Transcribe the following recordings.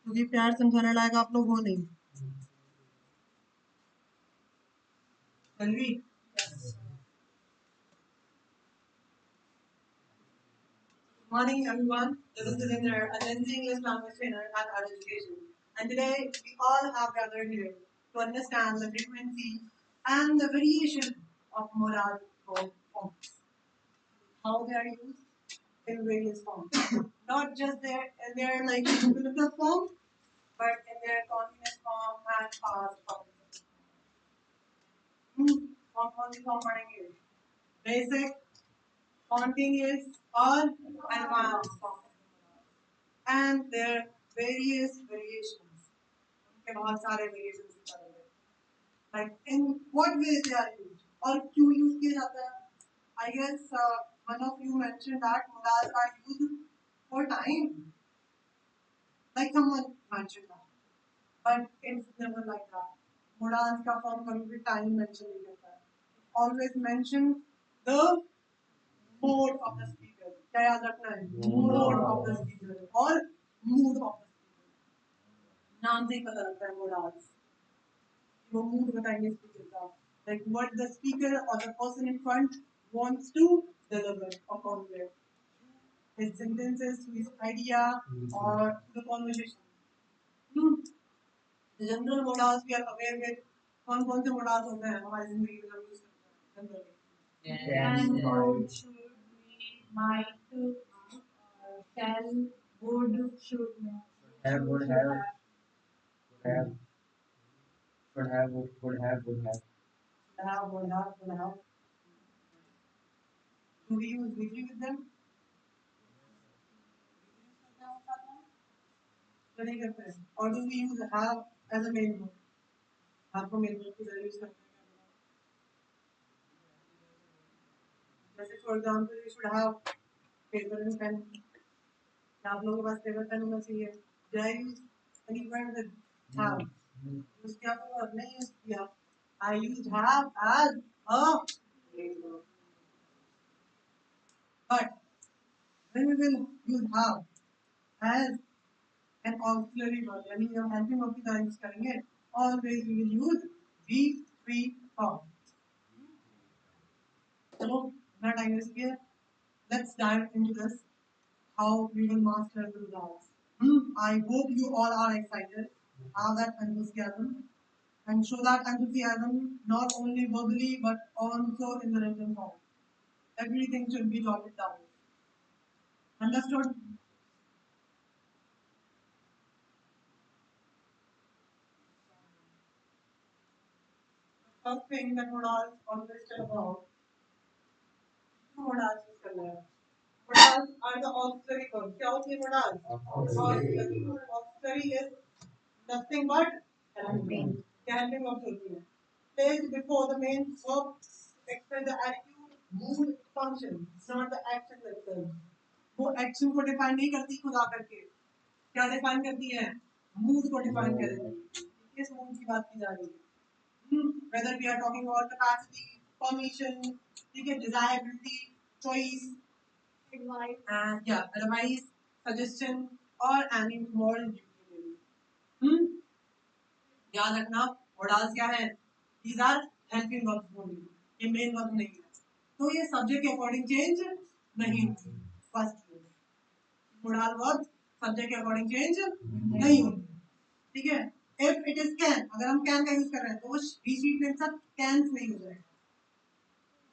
क्योंकि प्यार समझाने लायक आप लोग हो नहीं। Tanvi, morning everyone. This is Surinder, a Gen Z English language trainer at Art Education. And today we all have gathered here to understand the frequency and the variation of modal forms. How they are used in various forms. Not just in their like infinitive form, but in their continuous form and past form. कौन सी form पढ़ेंगे? Basic, continuous और advanced form. And their various variations. उनके बहुत सारे variations निकाले गए. Like in what ways they are used और क्यों use किया जाता है? I guess one of you mentioned that modals are used for time. Like someone mentioned that. But it's never like that. Modals का form कभी भी time mention नहीं करता है. Always mention the mode of the speaker. क्या याद रखना है? Mode of the speaker और mood of the speaker. नाम से ही पता लगता है modals. वो mood बताएंगे speaker का. Like what the speaker or the person in front wants to deliver or convey. His sentences, to his idea or to the conversation. The general modals we are aware with. कौन से modals होते हैं हमारी जिंदगी में हम use करते हैं generally? Can, would, should, we, might, shall, would, should, have, would have, should have, would have. Would have. Do we use weekly with them? नहीं करते हैं. Or do we use have as a main verb? have को main verb की तरह use करते हैं. जैसे for example you should have paper and pen. आप लोगों के पास paper pen होना चाहिए. Did I use any word with have? use किया तो नहीं use किया. I used have as a main verb. But when we will use have as an auxiliary verb, यानी हम helping verb की तरह use करेंगे. Always we will use these three forms. चलो, ना time waste किया. Let's dive into this. How we will master the modals. I hope you all are excited. Have that enthusiasm and show that enthusiasm not only verbally but also in the written form. Everything should be jotted down. Understood? First thing that modals always tell about. Modals use करना है. Modals are the auxiliary verbs. क्या होती है modals? Auxiliary. Auxiliary is nothing but helping. क्या helping verbs होती है? Placed before the main verb express the attitude, mood, function. It's not the action itself. वो action को define नहीं करती खुद आकर के. क्या define करती है? Mood को define करेगी. किस mood की बात की जा रही है? Whether we are talking about capacity, permission, desirability, choice, advice, advice, suggestion, or any moral duty. याद रखना modals क्या है? These are helping verbs only. ये main verb नहीं है. तो ये subject के according change नहीं होती. First modal verbs subject के according change नहीं होती. ठीक है? If it is can, अगर हम can का यूज कर रहे हैं तो वो she के साथ can नहीं हो जाएगा.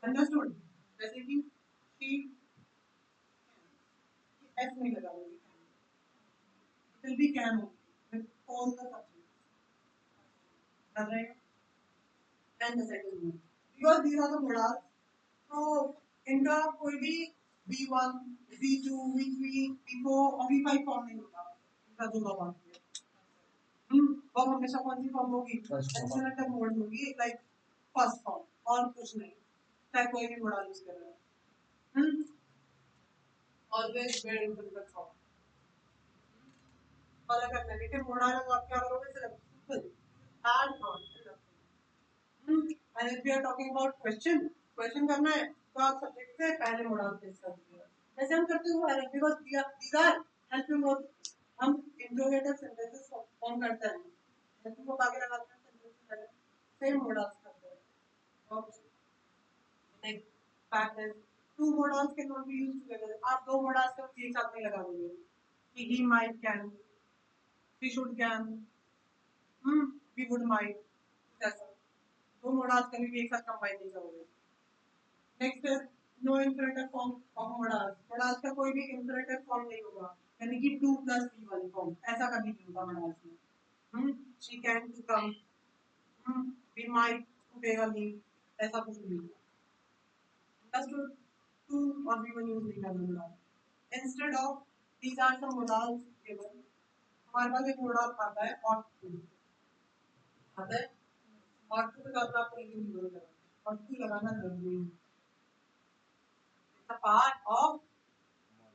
Understood? जैसे कि she s नहीं लगा होगी. It will be can with all the subjects. Right? And the second one. Because these are the modals, so इनका कोई भी V1, V2, V3, V4 और V5 फॉर्म नहीं होता. इनका जो वर्ब आती है. वर्ब हमेशा कौन सी फॉर्म होगी? इंफिनिटिव मोड होगी, लाइक फर्स्ट फॉर्म और कुछ नहीं. चाहे कोई भी modal यूज कर रहा है. Always very infinitive form. और अगर नेगेटिव modal है तो आप क्या करोगे? सिर्फ simple add on. And if we are talking about question करना है तो आप सब्जेक्ट से पहले modal प्लेस कर दीजिए. जैसे हम करते हुए हैं because these are helping verbs. हम इंट्रोगेटिव सेंटेंसेस फॉर्म करते हैं, हेल्पिंग वर्ब आगे लगाते हैं, सेंटेंस सेम मोडाल्स करते हैं। Next fact is two modals can not be used together. आप दो मोडाल्स को एक साथ नहीं लगा दोगे कि he might can, we should can, we would might, ऐसा दो मोडाल्स कभी भी एक साथ कंबाइन नहीं करोगे। Next is no infinitive form of modals. Modals का कोई भी इंफिनिटिव फॉर्म नहीं होगा, यानी कि 2 + v वाली फॉर्म, ऐसा कभी नहीं होगा मोडाल्स में। She can to come, we might to take a leave, ऐसा कुछ नहीं होगा। Understood? To or we will use the modal. Instead of these are some modals given. हमारे पास एक modal आता है ought to, आता है ought to के साथ आपको एक यूज करना है, ought to लगाना जरूरी है। It's a part of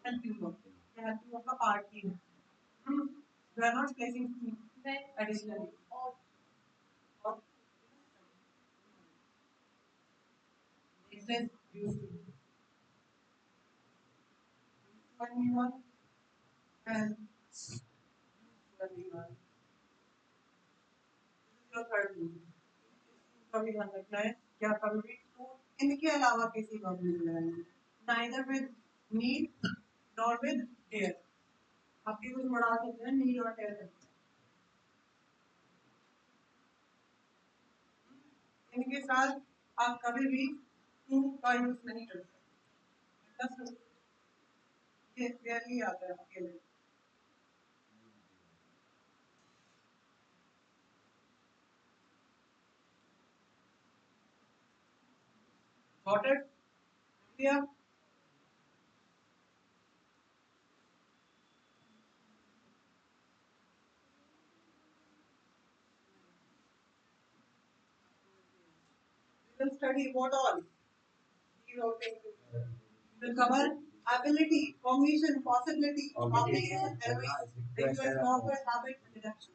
helping verb, ये helping verb का part ही है। We are not placing to additionally. Ought next is used to. When we want and when we want. Your third rule. कभी ध्यान रखना है क्या कभी भी टू इनके अलावा किसी वर्ब नहीं लगाएंगे, neither with need nor with dare. आपके कुछ मोडाल्स होते हैं नीड और डेयर करते हैं, इनके साथ आप कभी भी टू का यूज नहीं कर सकते। बस ये क्लियरली आता है आपके लिए। Got it? Clear? We will study what all? These all things. We will cover ability, cognition, possibility, obligation, airways, rituals, normal, habit, and deduction.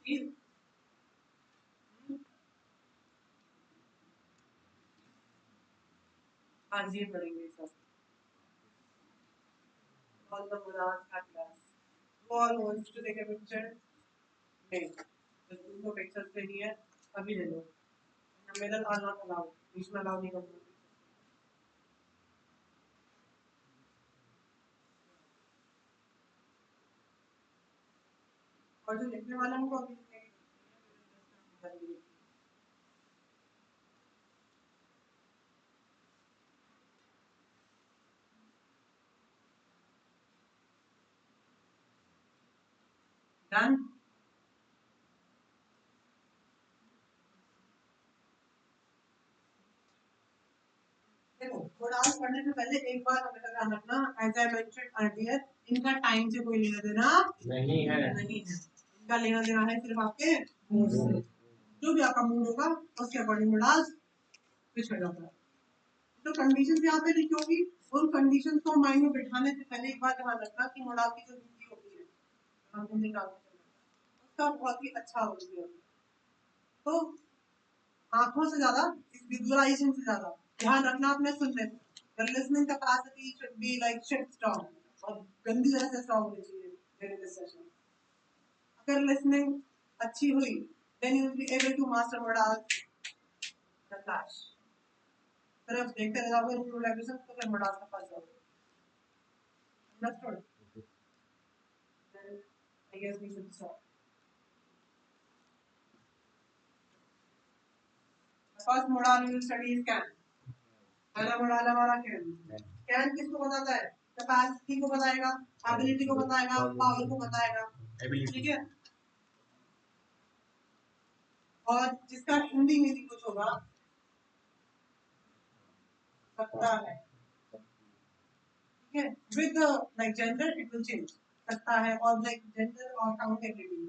Please. आज ये पढ़ेंगे सब। All the Muras at last. Who all wants to take a picture? नहीं, बस उनको pictures लेनी है, अभी ले लो। Middle are not allowed, बीच में allow नहीं करूँगा। और जो लिखने वाला है उनको अभी डन। देखो मोडाल्स पढ़ने से पहले एक बार हमें ध्यान रखना, एज आई मेंशन्ड अर्लियर, इनका टाइम से कोई लेना देना नहीं है। इनका लेना देना है सिर्फ आपके मूड से। जो भी आपका मूड होगा उसके अकॉर्डिंग मोडाल्स स्विच हो जाता है। तो कंडीशन यहाँ पे लिखी होगी, उन कंडीशन को माइंड में बिठाने से पहले एक बार ध्यान रखना कि मोडाल की जो ड्यूटी होती है हम निकाल उसका बहुत ही अच्छा होती है। तो आंखों से ज्यादा विजुअलाइजेशन से ज्यादा ध्यान रखना अपने सुनने में। Your listening capacity should be like shit strong और गंदी तरह से strong होनी चाहिए during this session। अगर listening अच्छी हुई then you will be able to master modals the flash। सिर्फ देखते रह जाओगे रूल रेगुलेशन तो फिर modals का फंस जाओगे। Understood? Then I guess we should stop। The first modal we will study is can। पहला modal हमारा can। Can किसको बताता है? कैपेसिटी को बताएगा, एबिलिटी को बताएगा, पावर को बताएगा, ठीक है। और जिसका हिंदी में भी कुछ होगा सकता है, ठीक ठीक है, with like gender it will change, सकता है और लाइक जेंडर और काउंटेबिलिटी,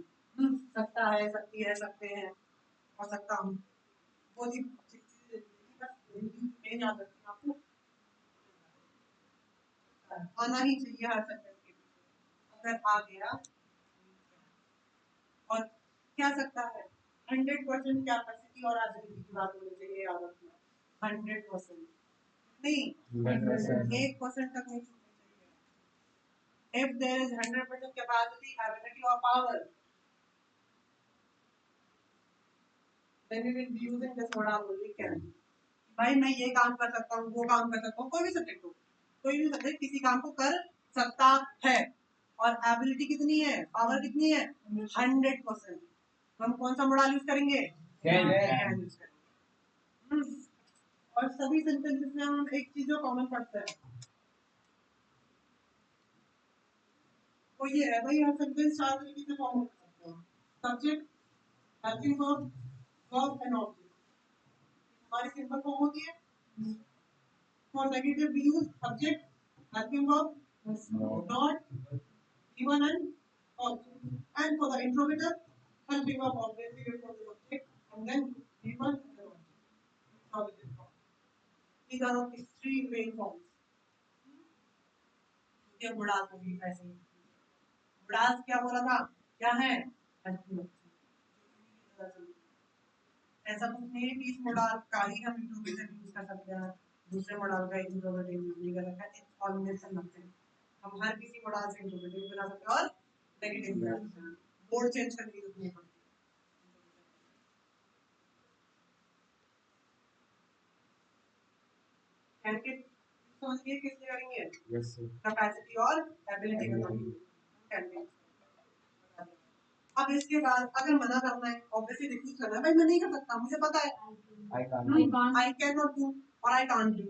सकता है, सकती है, सकते हैं और सकता हूँ, वो जी चीजें मेन याद रखनी है आपको, आना ही चाहिए हर सेंटेंस के पीछे, अगर आ गया और क्या सकता है 100% कैपेसिटी और एबिलिटी की बात होनी चाहिए, याद रखना 100% नहीं, 1% तक नहीं छूटनी चाहिए। If there is 100% capacity, ability or power, then we will be using this modal only can. भाई मैं ये काम कर सकता हूँ, वो काम कर सकता हूँ, कोई भी सब्जेक्ट हो, कोई भी सब्जेक्ट किसी काम को कर सकता है और एबिलिटी कितनी है, पावर कितनी है 100%, हम कौन सा मॉडल यूज करेंगे, कैन यूज करेंगे। और सभी सेंटेंसेस में हम एक चीज जो कॉमन पढ़ते हैं वो ये है भाई, हर सेंटेंस चार तरीके से फॉर्म कर सकते हैं, subject, helping verb, verb and object. हमारी सिंपल फॉर्म होती है, for negative we use subject, helping verb, not, given and object, and for the interrogative helping verb obviously before the subject and then given and the object, interrogative form. These are the three main forms. ये बुढ़ास होगी ऐसे ही, बुढ़ास क्या बोला था, क्या है, ऐसा कुछ नहीं है कि इस मॉडल का ही हम इंट्रोगेटिव यूज कर सकते हैं, दूसरे मॉडल का इंट्रोगेटिव यूज नहीं कर सकते हैं, इट्स ऑलवेज नथिंग, हम हर किसी मॉडल से इंट्रोगेटिव बना सकते हैं और नेगेटिव बना सकते हैं, बोर्ड चेंज करने की जरूरत नहीं पड़ती। कैन के समझिए किस लिए करेंगे, यस सर, कैपेसिटी और एबिलिटी बताएंगे, कैन के। अब इसके बाद अगर मना करना है, ऑब्वियसली रिफ्यूज करना है, भाई मैं नहीं कर सकता, मुझे पता है, आई कैन नॉट डू और आई कांट डू।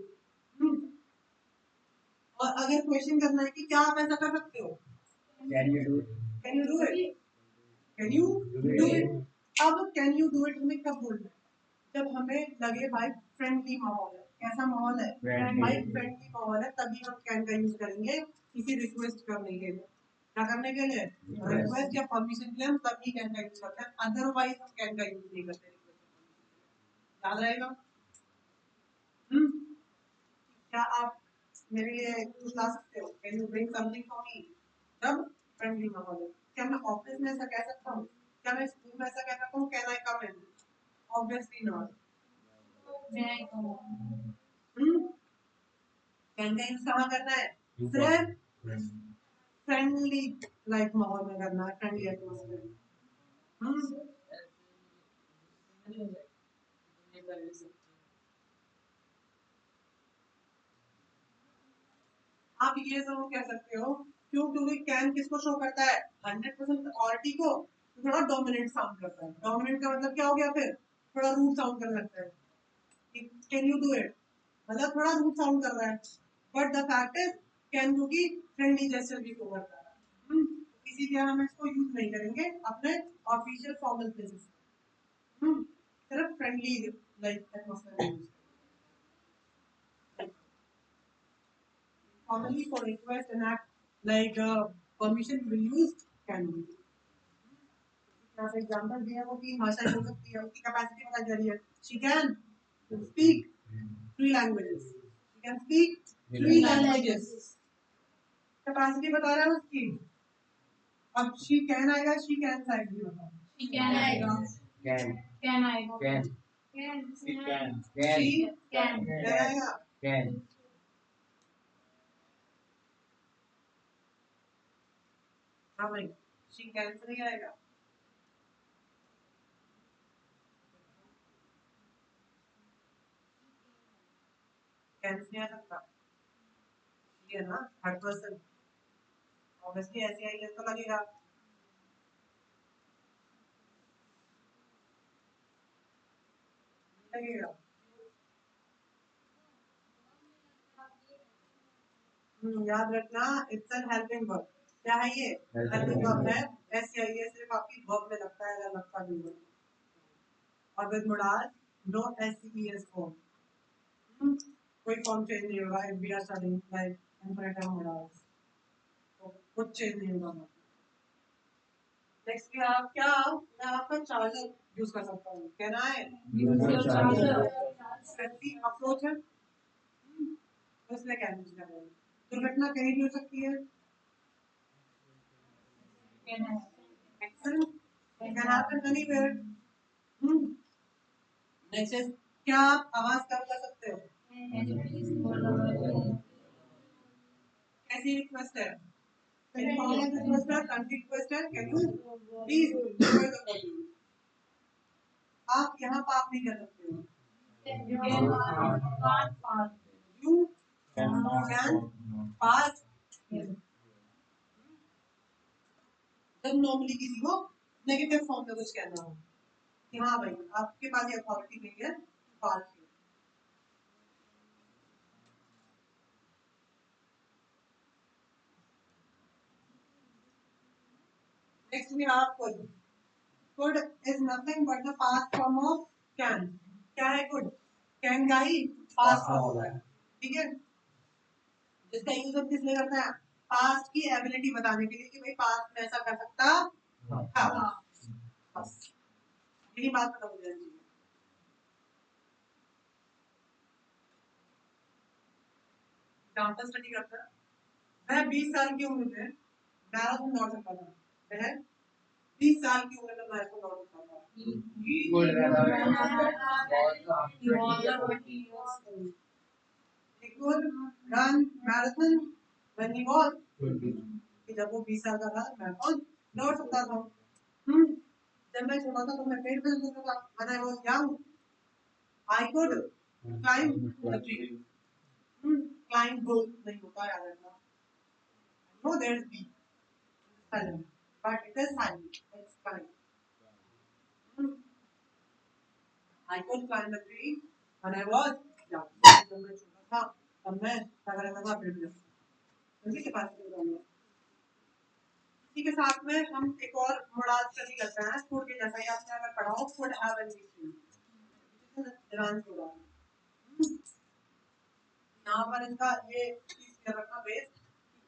और अगर क्वेश्चन करना है कि क्या आप ऐसा कर सकते हो, can you do, can you do it, can you do it. अब कैन यू डू इट हमें कब बोलना है, जब हमें लगे भाई फ्रेंडली माहौल है, कैसा माहौल है, भाई फ्रेंडली माहौल है, तभी हम कैन का यूज करेंगे किसी रिक्वेस्ट करने के लिए, क्या करने के लिए, रिक्वेस्ट या परमिशन के लिए हम तभी कैन का यूज करते हैं, अदरवाइज हम कैन का यूज नहीं करते। याद रहेगा। क्या आप मेरे लिए कुछ ला सकते हो, can you bring something for me, जब फ्रेंडली माहौल है। क्या मैं ऑफिस में ऐसा कह सकता हूँ, क्या मैं स्कूल में ऐसा कह सकता हूँ, can I come in, obviously not. Can का यूज कहाँ करना है, सिर्फ फ्रेंडली लाइक माहौल में करना है, फ्रेंडली एटमॉस्फेयर। आप ये जरूर कह सकते हो, क्यों, क्योंकि कैन किसको शो करता है, 100% अथॉरिटी को, थोड़ा डोमिनेट साउंड करता है, डोमिनेट का मतलब क्या हो गया, फिर थोड़ा रूड साउंड करने लगता है, कैन यू डू इट मतलब थोड़ा रूड साउंड कर रहा है, but the fact is can क्योंकि फ्रेंडली जेस्चर भी कवर कर रहा है, इसीलिए हम इसको यूज नहीं करेंगे अपने ऑफिशियल फॉर्मल प्लेसेस, सिर्फ friendly like atmosphere use. Formally for request and act like permission will use can be. यहाँ पे एग्जाम्पल दिया वो तीन भाषाएं बोल सकती है, उसकी कैपेसिटी बताई जा रही है, she can speak 3 languages, she can speak 3 languages, capacity बता रहा है उसकी। अब she can आएगा, she can साइड भी होगा, she can आएगा, कैन आएगा, कैन she कैन can आएगा, कैन हाँ भाई she can से नहीं आएगा, can से नहीं आ सकता, ये ना थर्ड पर्सन, ऑब्वियसली ऐसे आएगा तो लगेगा, लगेगा। याद रखना इट्स एन हेल्पिंग वर्ब, क्या है ये, हेल्पिंग वर्ब है, एस या ये सिर्फ आपकी वर्ब में लगता है, अगर लगता नहीं है, और with modal no S E S form, कोई फॉर्म चेंज नहीं होगा, if we are studying like infinitive modals. तो कुछ चेंज नहीं होगा। नेक्स्ट भी आप क्या, मैं आपका चार्जर यूज कर सकता हूँ, कहना है ऐसी अप्रोच है, इसलिए क्या यूज कर रहे हैं। दुर्घटना कहीं भी हो सकती है, accident can happen anywhere. Next is, क्या आप आवाज कम कर सकते हो? ऐसी रिक्वेस्ट है, आप यहाँ पाप नहीं कर सकते हो। You can pass। जब नॉर्मली किसी को नेगेटिव फॉर्म में कुछ कहना हो कि हाँ भाई आपके पास ये अथॉरिटी नहीं है, pass. Next we have could। Could is nothing but the past form of can। क्या है could? can का ही past form है, ठीक है। जिसका यूज हम किस लिए करते हैं? पास्ट की एबिलिटी बताने के लिए कि भाई पास्ट में ऐसा कर सकता था। बस यही बात पता हो जानी चाहिए। एग्जाम्पल स्टडी करते हैं। वह 20 साल की उम्र में मैराथन दौड़ सकता था। वह 20 साल की उम्र में मैराथन दौड़ सकता था। He could run marathon when he was 20। जब वो 20 साल का था मैराथन दौड़ सकता था। जब मैं छोटा था तो मैं पेड़ पे चलता था। When I was young, I could climb the tree। Climb both नहीं होता, याद रखना। No, there's B silent, but it is silent। It's climb। I could climb the tree when I was young। जब मैं छोटा था तब मैं क्या करता था, पेड़ पे उसी के पास इसी के साथ में हम एक और मोडाल स्टडी करते हैं। फूड के जैसा ही आपने अगर पढ़ा हो, फूड हैव एन यहाँ पर इसका ये चीज याद रखना बेस,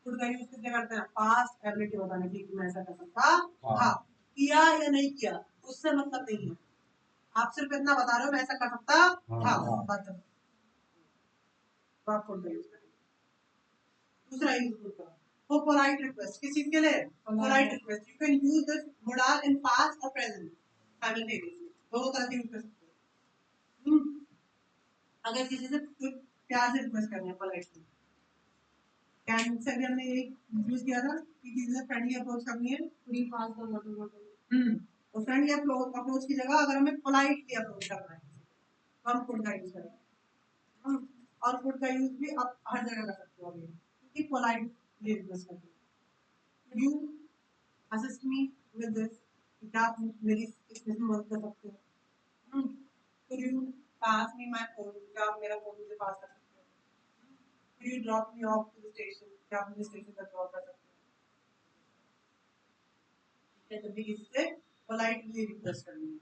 फूड का यूज किससे करते हैं? पास्ट एबिलिटी बताने की कि मैं ऐसा कर सकता था, किया या नहीं किया उससे मतलब नहीं है। आप सिर्फ इतना बता रहे हो मैं ऐसा कर सकता था, बात तो आप फूड का यूज करेंगे। दूसरा यूज फूड का for polite request, किस चीज के लिए? polite request, you can use this modal in past or present simultaneously, दोनों तरह से यूज कर सकते हो। अगर किसी से प्यार से रिक्वेस्ट करनी है politely, कैन से भी हमने ये यूज किया था कि किसी से फ्रेंडली अप्रोच करनी है, पूरी पास दो वाटर बॉटल। तो फ्रेंडली अप्रोच की जगह अगर हमें पोलाइटली अप्रोच करना है तो हम फूड का यूज करेंगे। और फूड का यूज भी आप हर जगह कर सकते हो, क्योंकि पोलाइटली रिक्वेस्ट करते हो। You assist me with this, क्या आप मेरी इसमें मदद कर सकते हो? Could you pass me my phone, क्या आप मेरा फोन मुझे पास कर सकते हो? Could you drop me off to the station, क्या आप मुझे स्टेशन तक ड्रॉप कर सकते हो? जब भी किसी से पोलाइटली रिक्वेस्ट करनी है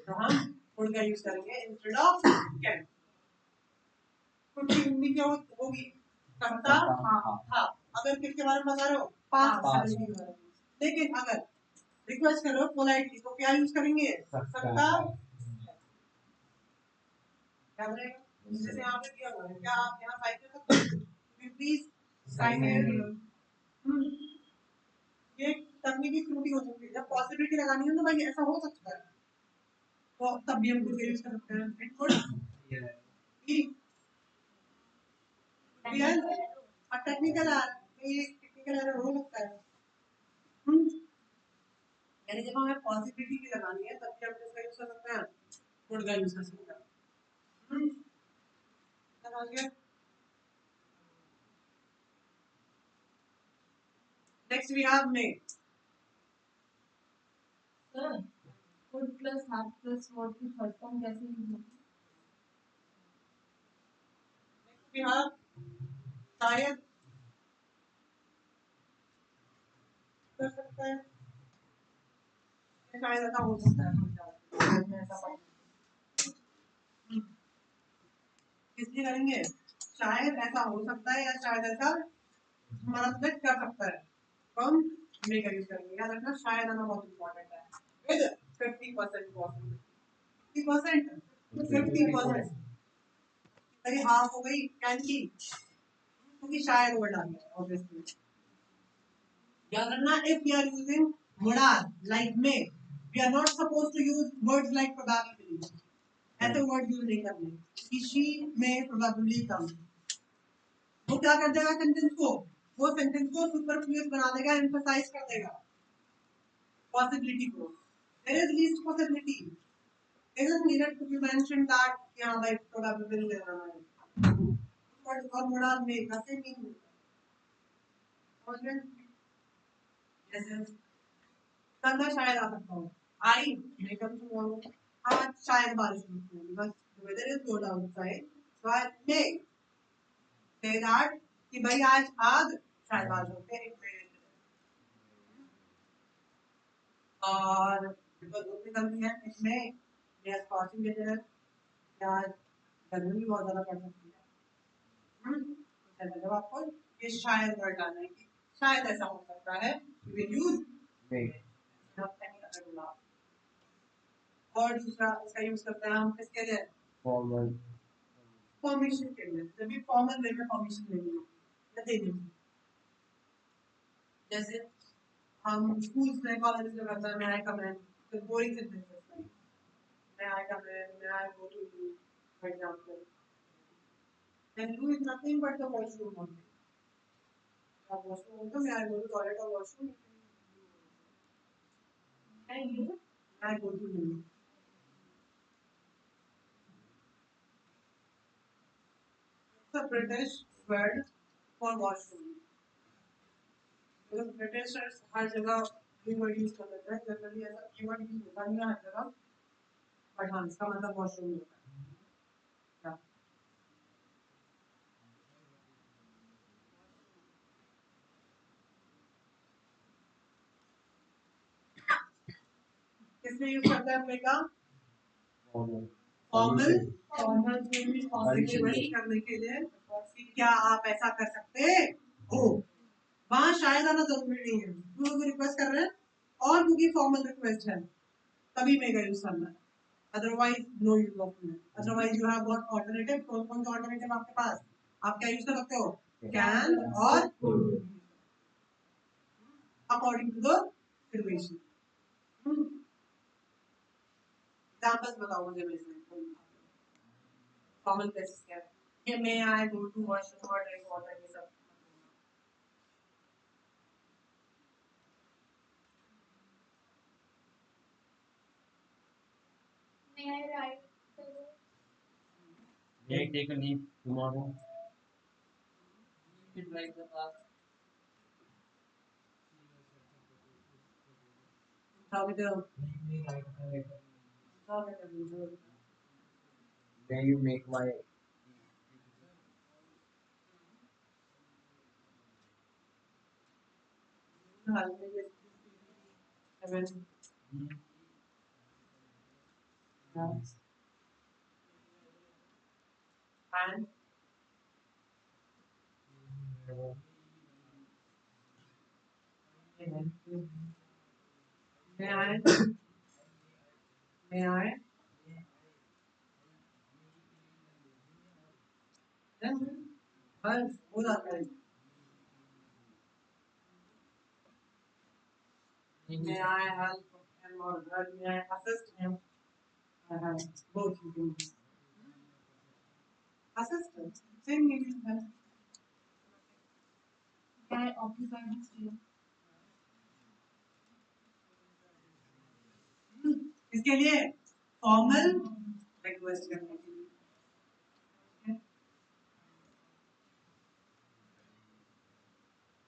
तो हम फूड का यूज करेंगे इंस्टेड ऑफ कैन। फूड की हिंदी क्या होगी? करता था। अगर किसके बारे में बता रहे हो? पास्ट। लेकिन अगर रिक्वेस्ट करो पोलाइटली तो क्या यूज करेंगे? सकता। याद रहेगा, जैसे यहाँ पे दिया हुआ है, क्या आप यहाँ साइन कर सकते हो? Please sign here. ये तकनीकी त्रुटि हो सकती है, जब पॉसिबिलिटी लगानी हो तो भाई ऐसा हो सकता है, तो तब भी हम कुड यूज कर सकते हैं। इट कुड बी रियल और टेक्निकल एरर हो सकता है। यानी जब हमें पॉसिबिलिटी की लगानी है तब भी हम इसका यूज कर सकते हैं, कुड का यूज कर सकते हैं। Next we have may। Sir, could plus have plus what की थर्ड फॉर्म कैसे यूज होती है? Next we have शायद कर सकता है, शायद ऐसा हो सकता है। इसलिए करेंगे शायद ऐसा हो सकता है या शायद ऐसा हमारा सिलेक्ट कर सकता है, तो हम मे का यूज करेंगे। याद रखना शायद आना बहुत इंपॉर्टेंट है विद 50% पॉसिबिलिटी, 50% 50%, अरे हाफ हो गई कैन की, क्योंकि शायद वर्ड आ गया ऑब्वियसली। याद रखना if we are using modal like may, we are not supposed to use words like probability, ऐसे वर्ड यूज नहीं करने कि she may probably come। वो क्या कर देगा सेंटेंस को, वो सेंटेंस को सुपरफ्लुअस बना देगा, एम्फसाइज कर देगा पॉसिबिलिटी को। There is least possibility, it is needed to be mention that यहां बाय प्रोबेबिलिटी लेना है और modal में ऐसे नहीं होता। जैसे कल मैं शायद आ सकता हूँ, आई मे कम टुमारो, आज शायद बारिश होगी, बस weather is cold outside, so I may say that कि भाई आज शायद बारिश होती है, और बिकॉज धूप निकलती है इसमें यस पासिंग लेटर या गर्मी भी बहुत ज्यादा पड़ सकती है। मतलब आपको ये शायद वर्ड डालना है कि शायद ऐसा हो सकता है, विल यूज और दूसरा इसका यूज करते हैं हम किसके लिए, फॉर्मल, परमिशन के लिए, जब भी फॉर्मल वे में परमिशन लेनी हो या देनी हो। जैसे हम स्कूल्स में कॉलेज में करते हैं, मैं आई कम इन, तो बोरिंग सेंटेंसेस लाइक मैं आई कम इन, मैं I go to you, for example, then you is nothing but the washroom only, अब washroom होता है, मैं आई गो टू टॉयलेट और washroom, And you? I go to you. It's a British word for washroom, because Britishers हर जगह ये word use कर लेते हैं, जनरली ऐसा ये वर्ड यूज होता नहीं है हर जगह, बट हाँ इसका मतलब वॉशरूम होता है। किसने यूज करता है अपने का फॉर्मल, फॉर्मल, फॉर्मल में पॉजिटिव रिक्वेस्ट करने के लिए कि क्या आप ऐसा कर सकते हो, वहां शायद आना जरूरी नहीं है, क्योंकि रिक्वेस्ट कर रहे हैं और क्योंकि फॉर्मल रिक्वेस्ट है तभी मेगा यूज करना है, अदरवाइज नो यूज ऑफ में। Otherwise you have what alternative, कौन कौन सा ऑल्टरनेटिव आपके पास, आप क्या यूज कर सकते हो, कैन और according to the situation. Examples बताओ मुझे इसमें फॉर्मल केसेस क्या है, ये may I go to washroom और ड्रिंक वाटर, ये सब May I write? may I take a leave tomorrow, You should write the past. may you make my and may I may I then बस हो जाता है, may I help him or her, may I assist him, I have both you can use. Assistant, same meaning as May I occupy this chair? इसके लिए formal request करने के लिए।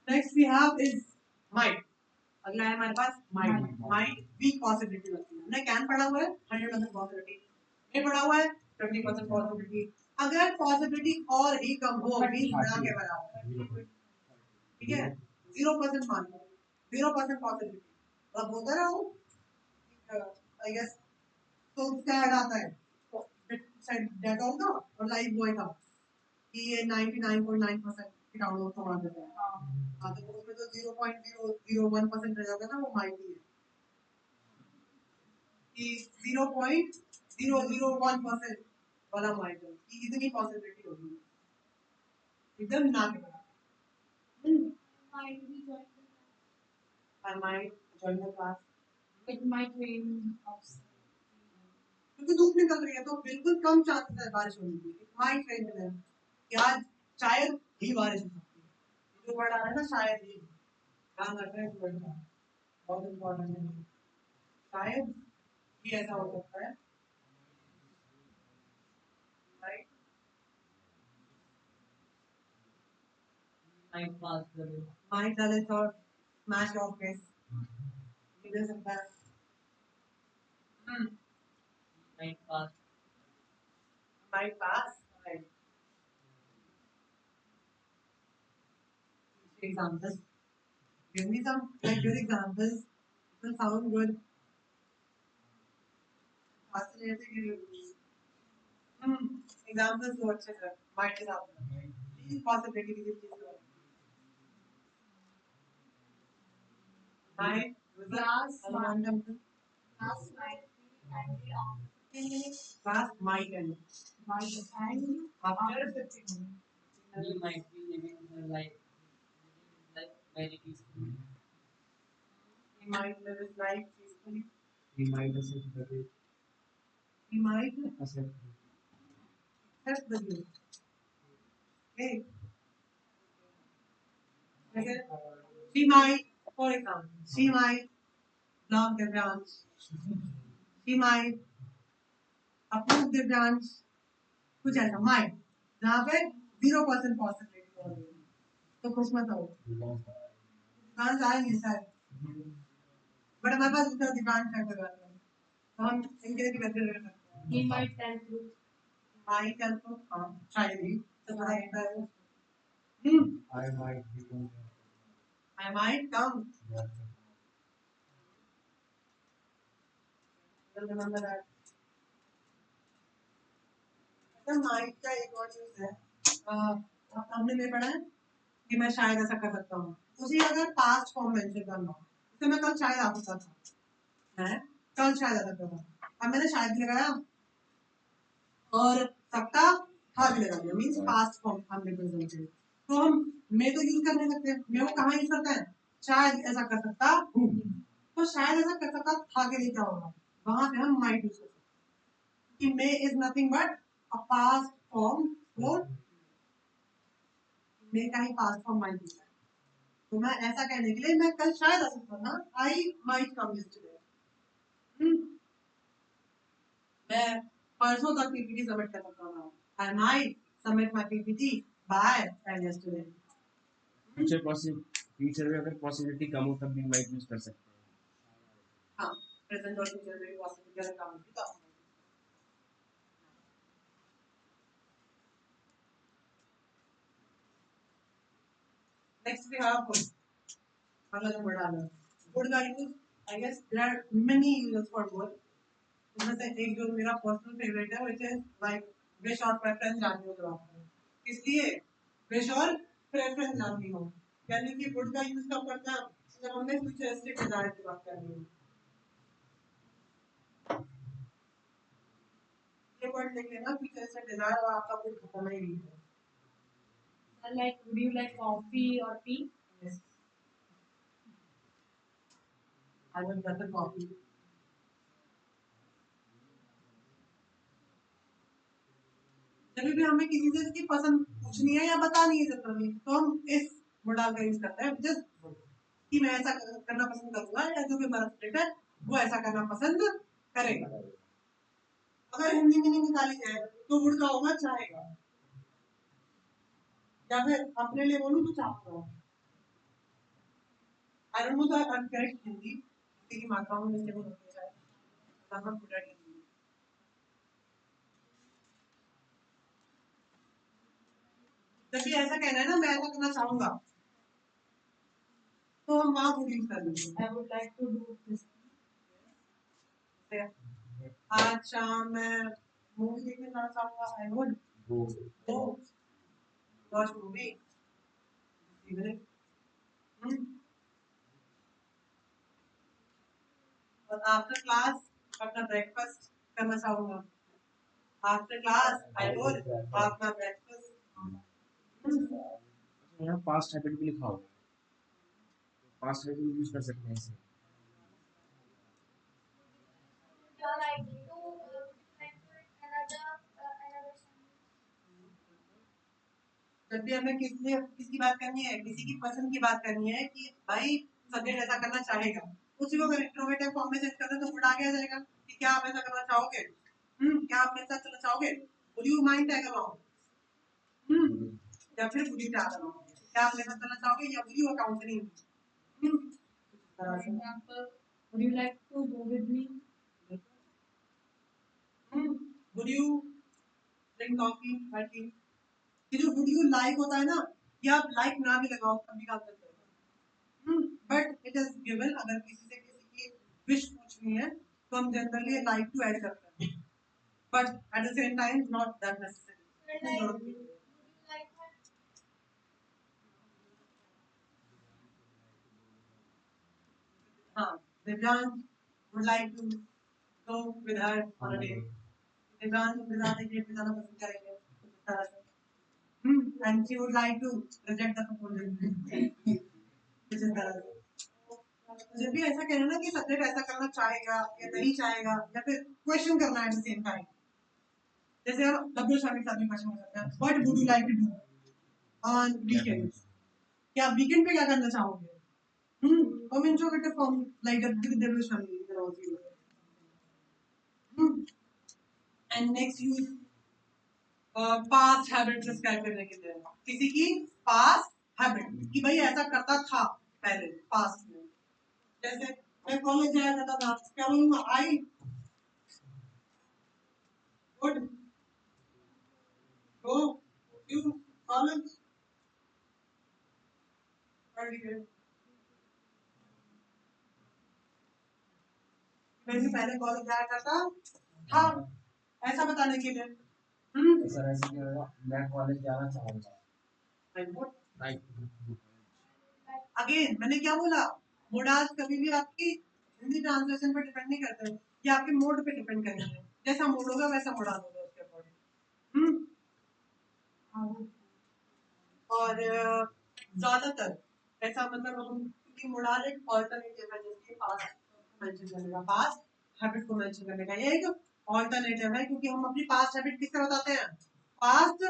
Next we have is might, अगला है हमारे पास might. Might weak possibility होती है, हमने कैन पढ़ा हुआ है 100% पॉसिबिलिटी, ये पढ़ा हुआ है 50% पॉसिबिलिटी, अगर पॉसिबिलिटी और ही कम हो 20 ना के बराबर, ठीक है 0% मान लो, 0% पॉसिबिलिटी, अब होता रहा हूँ आई गेस, तो क्या ऐड आता है डेटॉल का और लाइफ बॉय का, कि ये 99.9% कीटाणु को मार देता है। हाँ तो उसमें तो 0.001% रह जाता है ना, वो माइटी है कि 0.001% वाला माइटल की इतनी पॉसिबिलिटी होगी एकदम ना के बराबर। Might be joined. I might join the class It might rain outside. क्योंकि धूप निकल रही है तो बिल्कुल कम चांसेस है बारिश होने की। माइट रेन है कि आज शायद ही बारिश हो सकती है। जो वर्ड आ रहा है ना शायद ही, ध्यान रखना है इस वर्ड का, बहुत इम्पोर्टेंट है। शायद ही ऐसा हो सकता है, राइट? माइट डाले तो स्मैश ऑफ फेस ये दे सकता है। Might pass, right? Examples. Give me some like good examples. It will sound good. Fascinating. Examples दो अच्छे से. Might के साथ. Please possibility की चीज़ दो. Might. Glass Alarm temple. Glass might be angry after 15 minutes. Glass might end. Might angry After 15 minutes. He might be living like very peacefully. he might live his life peacefully. He might accept the way. He might Accept. accept the gift. Okay. Okay. She might, for example, she might love the branch. She might approve the branch. कुछ ऐसा might जहाँ पे 0% possibility हो रही है तो खुश मत हो। दुकान से आए नहीं सर, बट हमारे पास उसका दुकान है तो हम इनके लिए बेहतर कर सकते हैं। He might tell truth. Might tell तो हाँ शायद ही तो पता रहता है। I might become. I might come. Remember that. तो might का एक और चीज है, हमने में पढ़ा है कि मैं शायद ऐसा कर सकता हूँ। उसी अगर पास्ट फॉर्म मेंशन करना हो, तो मैं कल शायद आ सकता था, है कल शायद आ सकता था। अब मैंने शायद भी लगाया और सकता था भी लगा दिया, मीन्स पास्ट फॉर्म हम रिप्रेजेंटेड। तो हम मैं तो यूज कर नहीं सकते, मैं वो कहाँ यूज करता है, शायद ऐसा कर सकता हूँ। तो शायद ऐसा कर सकता था के लिए क्या होगा, वहां पे हम माइट यूज कर सकते हैं कि may is nothing but a past form for may का ही पास्ट फॉर्म माइट यूज है। तो मैं ऐसा कहने के लिए मैं कल शायद आ सकता था, आई माइट कम यस्टरडे। मैं परसों तक पीपीटी सबमिट कर सकता था, I might submit my PPT by yesterday. Future में अगर पॉसिबिलिटी कम हो तब भी माइट यूज कर सकते हैं। हाँ प्रेजेंट और फ्यूचर में पॉसिबिलिटी अगर कम होगी तो next we have good. अगला वर्ड आ गया good का use, I guess there are many uses for good. इसमें से एक जो मेरा पर्सनल फेवरेट है which is like wish और preference जाननी हो तो आपको, इसलिए wish और preference जाननी हो, यानी कि good का यूज कब करना है जब हमने फ्यूचरिस्टिक डिजायर की बात करनी है। ये वर्ड देख लेना, फ्यूचरिस्टिक डिजायर और आपका good खत्म ही नहीं है। Like, would you like coffee or tea? Yes. I would prefer coffee. जब भी हमें किसी से इसकी पसंद पूछनी है या बतानी है जनरली तो हम इस मोडाल का यूज करते हैं, जस्ट कि मैं ऐसा करना पसंद करूंगा या जो भी हमारा स्टेट है वो ऐसा करना पसंद करेगा। अगर हिंदी में नहीं निकाली जाए तो वुड का होगा चाहेगा, या फिर अपने लिए बोलूं तो चाहता। I don't know the correct Hindi की मात्राओं में मिस्टेक हो सकती है शायद। जब भी ऐसा कहना है ना मैं ऐसा करना चाहूंगा तो हम वहां वुड यूज कर लेंगे। I would like to do this. आज शाम मैं मूवी देखने जाना चाहूंगा, आई वुड वो गो। watch movie, evening. और आफ्टर क्लास अपना ब्रेकफास्ट करना चाहूंगा. आफ्टर क्लास आई विल अपना ब्रेकफास्ट. यहाँ पास्ट हैबिट भी लिखा होगा, पास्ट हैबिट यूज कर सकते हैं इसे. जब भी हमें किसकी बात करनी है, किसी की पसंद की बात करनी है कि भाई सब्जेक्ट ऐसा करना चाहेगा, उसी को अगर इंट्रोवर्टेड फॉर्म में सेट कर दे तो उड़ा के आ जाएगा कि क्या आप ऐसा करना चाहोगे. क्या आप मेरे साथ चलना चाहोगे? Would you mind tag along? या फिर वुड यू टैग अलोंग? क्या आप मेरे साथ चलना चाहोगे या would you counselling? For example, would you like to go with me? Would you drink coffee और टी? ये जो वुड यू लाइक होता है ना, ये आप लाइक ना भी लगाओ तब भी काम करता है. But it is given. अगर किसी से किसी की विश पूछनी है तो हम जनरली लाइक टू ऐड करते हैं, but at the same time not that necessary. हाँ, Divyansh would like to go with her on a date. Divyansh उनके साथ एक डेट पे जाना पसंद करेंगे कुछ इस तरह से. And she would like to reject the proposal. कुछ इस तरह से. जब भी ऐसा कहना ना कि सब्जेक्ट ऐसा करना चाहेगा या नहीं चाहेगा या फिर क्वेश्चन करना है एट द सेम टाइम. जैसे हम डब्ल्यू शर्मा के साथ भी क्वेश्चन कर सकते हैं. What would you like to do on weekends? क्या आप वीकेंड पे क्या करना चाहोगे? Come introverted form like a double family. And next use past habit describe करने के लिए किसी की past habit कि भाई ऐसा करता था पहले past में. जैसे मैं कॉलेज जाया करता था, क्या बोलूँगा? I would go to college. Very good. मैं भी पहले कॉलेज जाया करता था ऐसा बताने के लिए. ऐसा ऐसे क्या होगा, मैं कॉलेज जाना चाहूंगा. I would. राइट. अगेन मैंने क्या बोला? मोडास कभी भी आपकी हिंदी ट्रांसलेशन पर डिपेंड नहीं करते हैं, ये आपके मोड पे डिपेंड करेंगे. जैसा मोड होगा वैसा मोडास होगा उसके अकॉर्डिंग. और ज्यादातर ऐसा मतलब हम क्योंकि मोडाल एक ऑल्टरनेटिव है जिसके पास मेंशन करने का, पास्ट हैबिट को मेंशन करने का, ये एक ऑल्टरनेटिव है क्योंकि हम अपनी पास्ट हैबिट किससे बताते हैं? पास्ट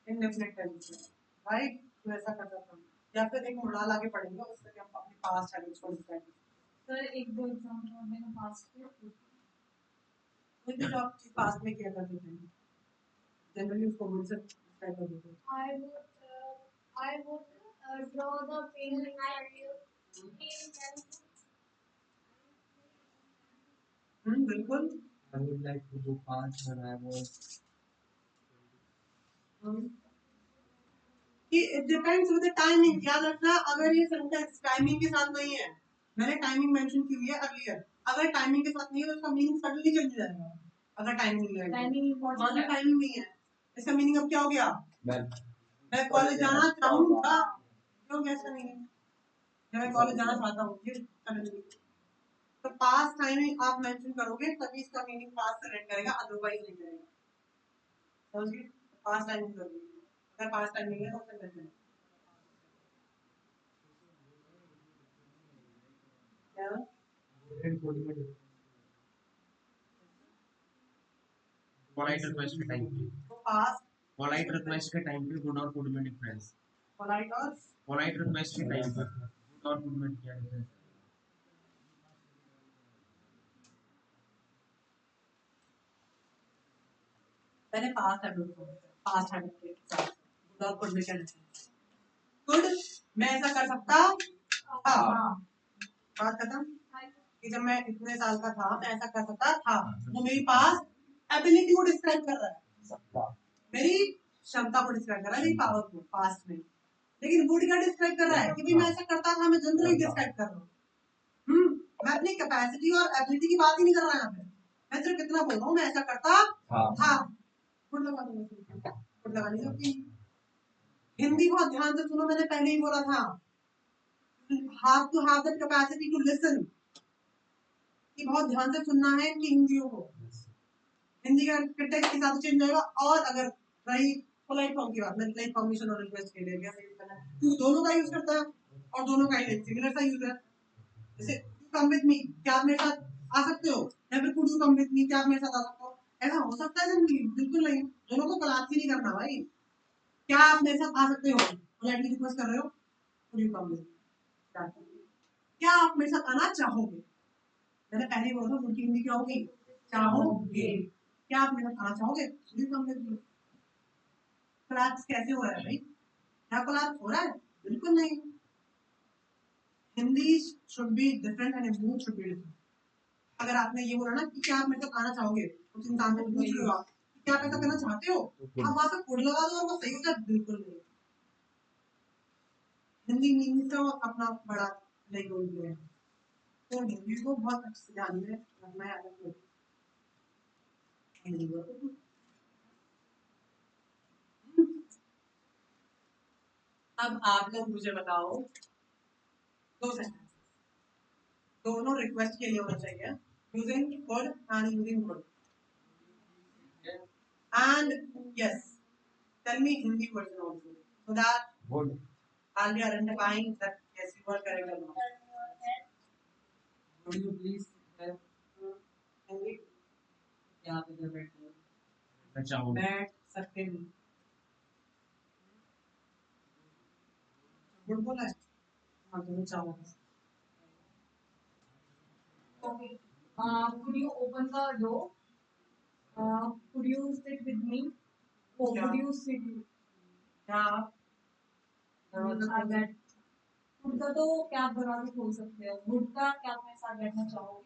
इंडेफिनिट टेंस में. राइट, तो ऐसा कर सकते हैं. या फिर एक मोडाल आगे पढ़ेंगे उससे हम अपनी पास्ट हैबिट्स को डिस्क्राइब करेंगे. सर एक दो एग्जांपल मैंने पास किए. कोई भी जॉब की पास्ट में किया करते थे जनरली उसको गुड से डिस्क्राइब कर देते हैं. I would draw the painting area. बिल्कुल. I would like to go past when I was. कि it depends with the timing. याद रखना अगर ये सेंटेंस टाइमिंग के साथ नहीं है, मैंने टाइमिंग मेंशन की हुई है अर्लियर, अगर टाइमिंग के साथ नहीं है तो इसका मीनिंग सडनली चेंज हो जाएगा. अगर टाइमिंग नहीं है, टाइमिंग इम्पोर्टेंट है. टाइमिंग नहीं है, इसका मीनिंग अब क्या हो गया? मैं कॉलेज जाना चाहूंगा. क्यों कैसा नहीं है? मैं कॉलेज जाना चाहता हूँ ये सडनली. तो पास्ट टाइमिंग आप मेंशन करोगे तभी इसका मीनिंग पास्ट से रिलेट करेगा, अदरवाइज नहीं करेगा. समझिए, पास्ट टाइमिंग करोगे. अगर पास्ट टाइमिंग है तो फिर मेंशन पोलाइट रिक्वेस्ट के टाइम पे, पास्ट पोलाइट रिक्वेस्ट के टाइम पे गुड और गुड में डिफरेंस. पोलाइट और पोलाइट रिक्वेस्ट के टाइम पे गुड और गुड में क्या डिफरेंस? मैंने पास्ट हैबिट के साथ गुड और गुड में क्या डिफरेंस? गुड, मैं ऐसा कर सकता था. बात खत्म. कि जब मैं इतने साल का था मैं ऐसा कर सकता था, वो मेरी पास्ट एबिलिटी को डिस्क्राइब कर रहा है, मेरी क्षमता को डिस्क्राइब कर रहा है, मेरी पावर को पास्ट में. लेकिन गुड क्या डिस्क्राइब कर रहा है कि भाई मैं ऐसा करता था, मैं जनरली डिस्क्राइब कर रहा हूँ. मैं अपनी कैपेसिटी और एबिलिटी की बात ही नहीं कर रहा यहाँ पे. मैं सिर्फ कितना बोल रहा हूँ, मैं ऐसा करता था. गुड लगा लीजिए. हिंदी बहुत ध्यान से सुनो, मैंने पहले ही बोला था, have to have that capacity to listen, कि बहुत ध्यान से सुनना है इनकी हिंदियों को। हिंदी का टेक्स्ट के साथ चेंज होगा। और अगर रही पोलाइट फॉर्म की बात, मैं पोलाइट फॉर्मेशन और रिक्वेस्ट के लिए क्या यूज करना है, तू दोनों का यूज करता है और दोनों का ही सिमिलर सा यूज है। जैसे कम विद मी, क्या आप मेरे साथ आ सकते हो, या फिर could you come with me, क्या आप मेरे साथ आ सकते हो, ऐसा हो सकता है जिंदगी? बिल्कुल नहीं। दोनों को कोलैप्स ही नहीं करना भाई। क्या आप मेरे साथ आ सकते हो, पोलाइटली रिक्वेस्ट कर रहे हो, could you come with me, क्या आप मेरे साथ आना चाहोगे? मैंने पहले ही बोला था उनकी हिंदी क्या होगी, चाहोगे। क्या आप मेरे साथ आना चाहोगे? Could you come with me. Collapse कैसे हो रहा है भाई? क्या कोलैप्स हो रहा है? बिल्कुल नहीं। Hindi should be different and mood should be different. अगर आपने ये बोला ना कि क्या आप मेरे साथ आना चाहोगे, उस इंसान से पूछ रहे हो आप कि क्या आप ऐसा करना चाहते हो, आप वहां पे कोड लगा दो और वो सही हो जाए, बिल्कुल नहीं। हिंदी मीनिंग का अपना बड़ा नहीं रोल है, तो हिंदी को बहुत अच्छे से ध्यान में रखना है। अब आप लोग मुझे बताओ, दो सेंटेंस दोनों रिक्वेस्ट के लिए होना चाहिए, using good and using good. And yes, tell me Hindi version also, so that Good. I'll be identifying that yes, you are correct or not. Would you please help? Hindi यहाँ पे इधर बैठे हो। मैं चाहूँगा। बैठ सकते हैं। गुड बोला है? हाँ तो मैं चाहूँगा। Okay. Could you open the door? Could you sit with me? Oh, Yeah. could you sit? क्या आप बैठ। खुद का तो क्या आप बना के खोल सकते हो, खुद का क्या आप मेरे साथ बैठना चाहोगे?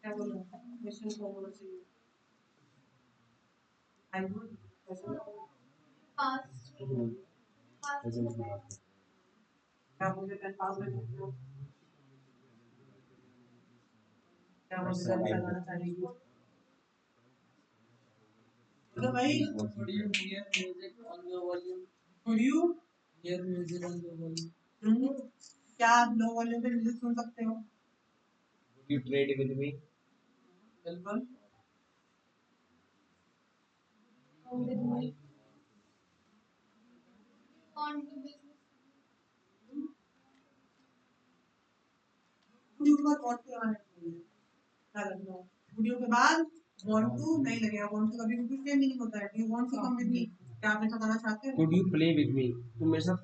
क्या बोल रहे हैं? क्वेश्चन को बोलना चाहिए। I would question Past. Past. क्या मुझे पेन पास में देते हो? क्या मुझे पेन लगाना चाहिए? तो भाई Would you hear music on the volume? could you Hear music on the volume. क्या आप लो वॉल्यूम पे म्यूजिक सुन सकते हो? You trade with me? बिल्कुल। With me. On to business. Video के बाद want to आना चाहिए। क्या लगता है? वीडियो के बाद want to नहीं लगेगा। want to कभी भी कुछ सेम मीनिंग होता है। Do you want to come with me? क्या आप मेरे साथ आना चाहते हो? Could you play with me? तुम मेरे साथ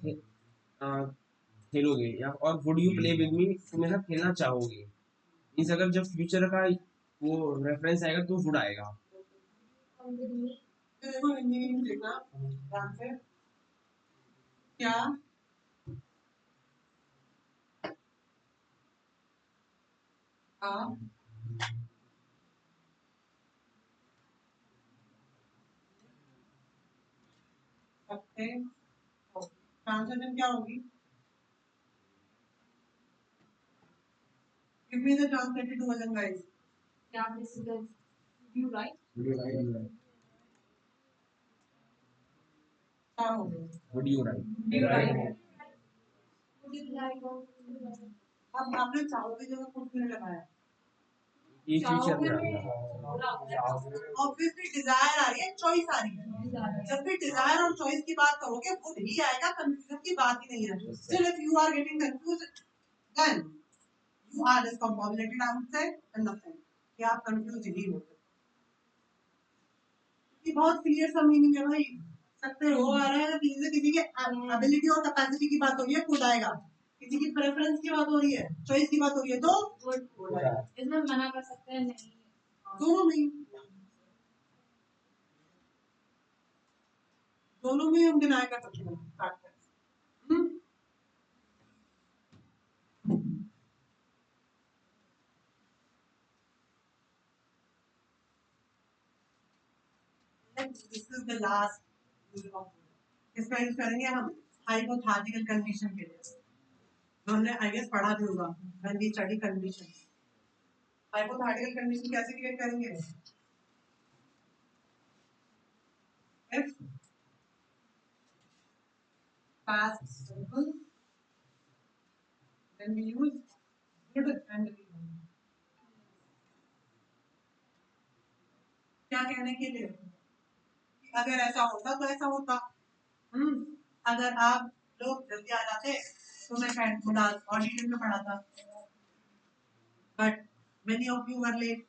खेलोगे, या और would you play with me? तुम मेरे साथ खेलना चाहोगे। मीन्स अगर जब फ्यूचर का वो रेफरेंस आएगा तो would आएगा। Come with me. देखो हिंदी मीनिंग देखना ध्यान से। क्या आप सकते हो? ट्रांसलेशन क्या होगी? Give me the translated version, guys. क्या this is you right? Would you write? क्या होगा? Would you write? You right? Would you like to? अब आपने चाहोगे जगह कुछ नहीं लगाया। ये फ्यूचर में चाहोगे आता है। बोला ऑब्वियसली डिजायर आ रही है, चॉइस आ रही है। जब भी डिजायर और चॉइस की बात करोगे वो ही आएगा, कंफ्यूजन की बात ही नहीं है। Still if you are getting confused then you are discomposed, I would say, and nothing कि आप कंफ्यूज ही हो। ये बहुत क्लियर सा मीनिंग है भाई। सकते हो आ रहा है, किसी की एबिलिटी और कैपेसिटी की बात हो रही है, खुद आएगा। किसी की प्रेफरेंस की बात हो रही है, चॉइस की बात हो रही है, तो गुड इसमें मना कर सकते हैं नहीं। दोनों में हम डिनाई कर सकते हैं। This is the last use of इसका यूज करेंगे हम हाइपोथेटिकल कंडीशन के लिए। हमने आई गेस पढ़ा भी होगा when we study conditions। Hypothetical condition कैसे क्रिएट करेंगे? If past simple, then we use would and will. क्या कहने के लिए? अगर ऐसा होता तो ऐसा होता। अगर आप लोग जल्दी आ जाते तो मैं और डिटेल में पढ़ाता, but many of you were late,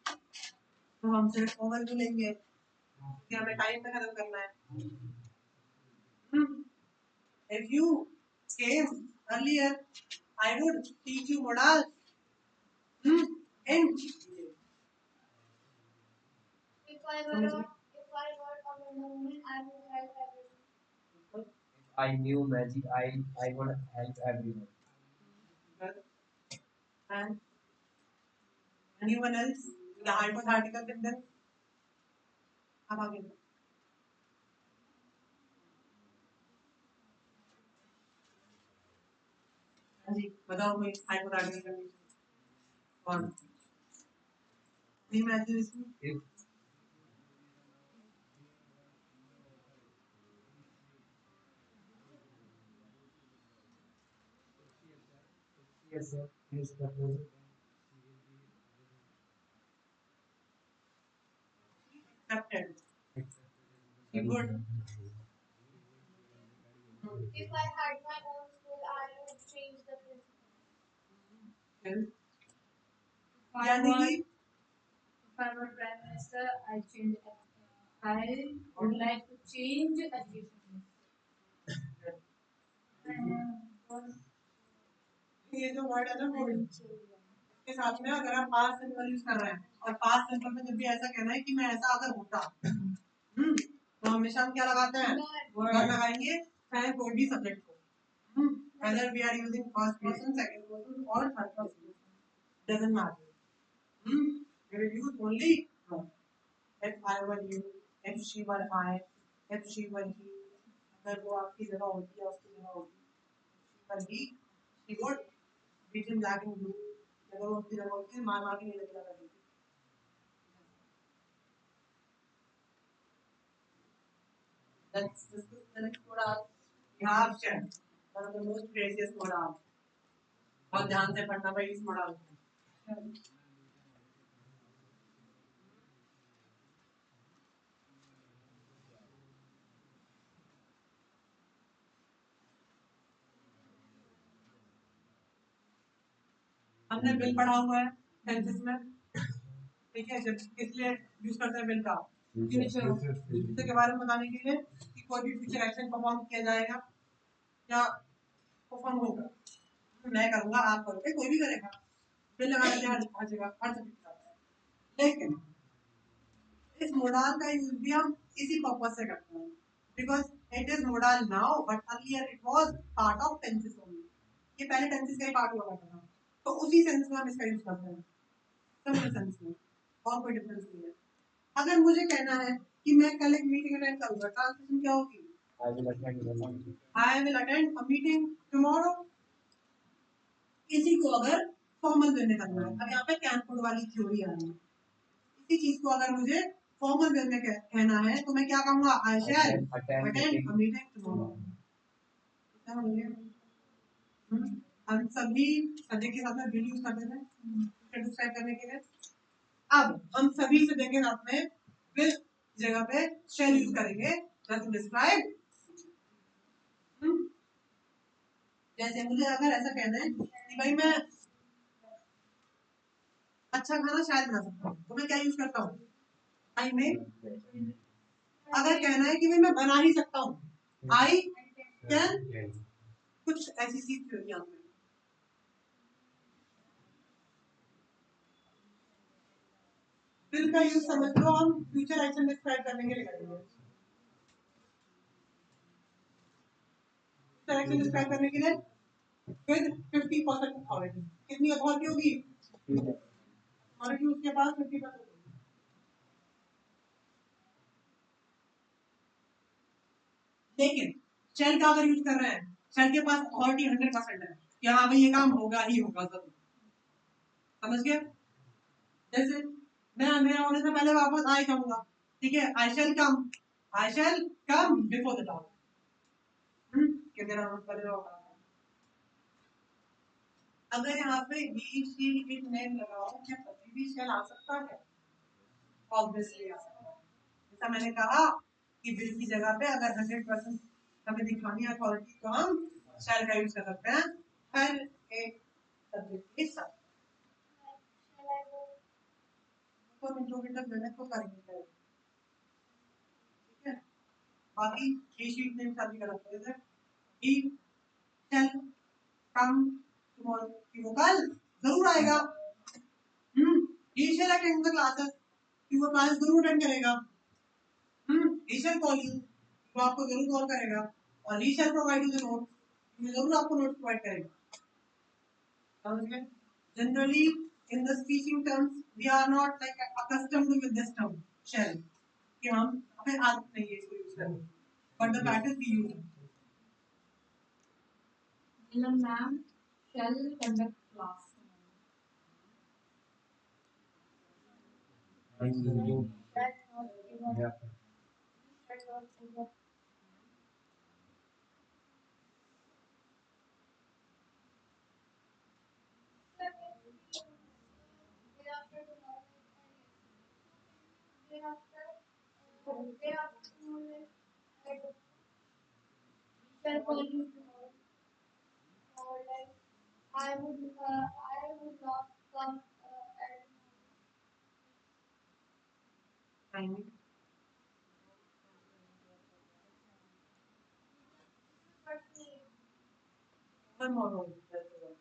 तो हम सिर्फ ओवरव्यू लेंगे कि हमें टाइम पे खत्म करना है। If you came earlier, I would teach you modal. And If I were a Wonder Woman, I would help everyone. I knew magic, I would help everyone. and anyone else? The hypothetical with them. अब आगे हाँ जी बताओ कोई hypothetical condition कौन? Imagine इसमें Yes, sir. Yes, sir. accepted. He would. If I had my own school, I would change the principal. यानी कि If I were Prime Minister, I would like to change education. ये जो word है ना वो के साथ में अगर आप पास्ट सिंपल यूज कर रहे हैं और पास्ट सिंपल में जब भी ऐसा कहना है कि मैं ऐसा अगर होता तो हमेशा हम क्या लगाते हैं? वर्ड लगाएंगे चाहे कोई भी सब्जेक्ट हो, whether we are using first person, second person or third person, doesn't matter. We will use only if I were you, if she were I, if she were he. अगर वो आपकी जगह होती है उसकी जगह होती पर he, she would beat him black and blue. अगर वो उसकी जगह होती है मार मार के नहीं लगा करती। Let's discuss the next modal. We have Chen, one of the most craziest modal. बहुत ध्यान से पढ़ना भाई इस modal को। हमने बिल पढ़ा हुआ है टेंसेस में, ठीक है? जब इसलिए यूज करते हैं बिल का फ्यूचर के बारे में बताने के लिए कि कोई भी फ्यूचर एक्शन परफॉर्म किया जाएगा या परफॉर्म होगा, मैं करूंगा, आप करोगे, कोई भी करेगा, बिल लगाने के हर जगह हर सब्जेक्ट। लेकिन इस मोडाल का यूज भी हम इसी पर्पस से करते हैं because it is modal now but earlier it was part of tenses only. ये पहले टेंसेस का ही पार्ट हुआ करता था, तो उसी सेंस में हम इसका यूज करते हैं, सिमिलर सेंस में, और कोई डिफरेंस नहीं है। अगर मुझे कहना है कि मैं कल एक मीटिंग अटेंड करूंगा, ट्रांसलेशन क्या होगी? I will attend a meeting tomorrow. इसी को अगर फॉर्मल वे में करना है, अब यहाँ पे कैनफोर्ड वाली थ्योरी आ रही है, इसी चीज को अगर मुझे फॉर्मल वे में कहना है तो मैं क्या कहूंगा? आई शैल अटेंड अ मीटिंग टुमारो। हम सभी सब्जेक्ट के साथ में विल यूज करते थे डिस्क्राइब करने के लिए। अब हम सभी सब्जेक्ट के साथ में विल जगह पे शैल यूज करेंगे टू डिस्क्राइब। जैसे मुझे अगर ऐसा कहना है कि भाई मैं अच्छा खाना शायद बना सकता हूँ, तो मैं क्या यूज करता हूँ? आई में। अगर कहना है कि भाई मैं बना ही सकता हूँ, आई कैन। कुछ ऐसी सीख थी आपने। विल का यूज समझ लो हम फ्यूचर एक्शन डिस्क्राइब करने के लिए करेंगे। फ्यूचर एक्शन डिस्क्राइब करने के लिए विद 50% अथॉरिटी। कितनी अथॉरिटी होगी? अथॉरिटी उसके पास 50%। लेकिन शेल का अगर यूज कर रहे हैं, शेल के पास अथॉरिटी 100% है कि हाँ भाई ये काम होगा ही होगा जरूर। समझ गए? जैसे मैं मेरा होने से पहले वापस आ ही जाऊंगा, ठीक है, आई शैल कम बिफोर द डाउन, कि मेरा होने से पहले होगा। अगर यहाँ पे ही शी इट नेम लगाओ, क्या कभी भी शैल आ सकता है? ऑब्वियसली आ सकता है। जैसा मैंने कहा कि बिल की जगह पे अगर 100% हमें दिखानी है अथॉरिटी तो हम शैल का यूज कर सकते हैं हर एक सब्जेक्ट के साथ। Shall I go? तो इंट्रोगेटिव मैंने तो करनी चाहिए, ठीक है। बाकी ये शीट नेम सारी गलत है, जैसे ही शैल कम टुमारो, कि वो कल जरूर आएगा। ही शैल अटेंड द क्लासेस, कि वो क्लास जरूर अटेंड करेगा। ही शैल कॉल यू, वो आपको जरूर कॉल करेगा। और he shall provide you the note, वो जरूर आपको नोट प्रोवाइड करेगा। समझ गए? Generally, in the speaking terms, we are not like accustomed with this term shall, कि हम हमें आदत नहीं है इसको यूज करने की, but the practice we use it. The ma'am shall conduct class. That's not given. Yeah. That's not given. Day after tomorrow, day after, day after tomorrow, shall call you tomorrow. Or like, I would not come at Timing. but One more role. That's the one.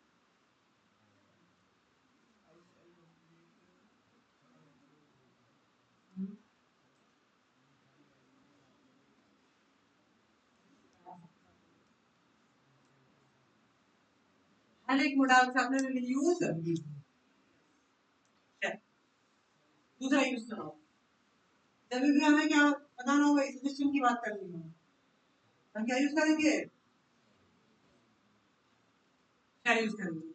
हर एक modal से आपने use दूसरा use सुनाओ। जब भी हमें क्या बताना होगा, इस सिस्टम की बात करनी है, हम क्या यूज करेंगे? क्या यूज करेंगे?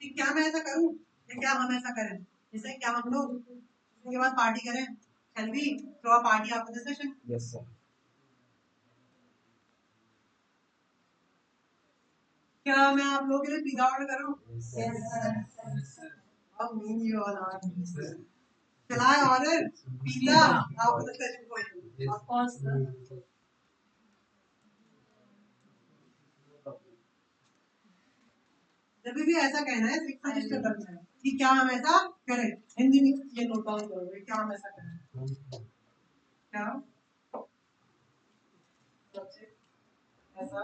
कि क्या मैं ऐसा करूं या क्या हम ऐसा करें? जैसे क्या हम लोग उसके बाद पार्टी करें, shall we throw a party after the session? Yes, sir. क्या मैं आप लोगों के लिए पिज्जा ऑर्डर करूं? Yes, sir. How mean you all are. Shall I order pizza after the session for you? Yes. Of course, sir. जब भी ऐसा कहना है रजिस्टर करना है कि क्या हम ऐसा करें, हिंदी में ये नोट डाउन करोगे, क्या हम ऐसा करें, क्या ऐसा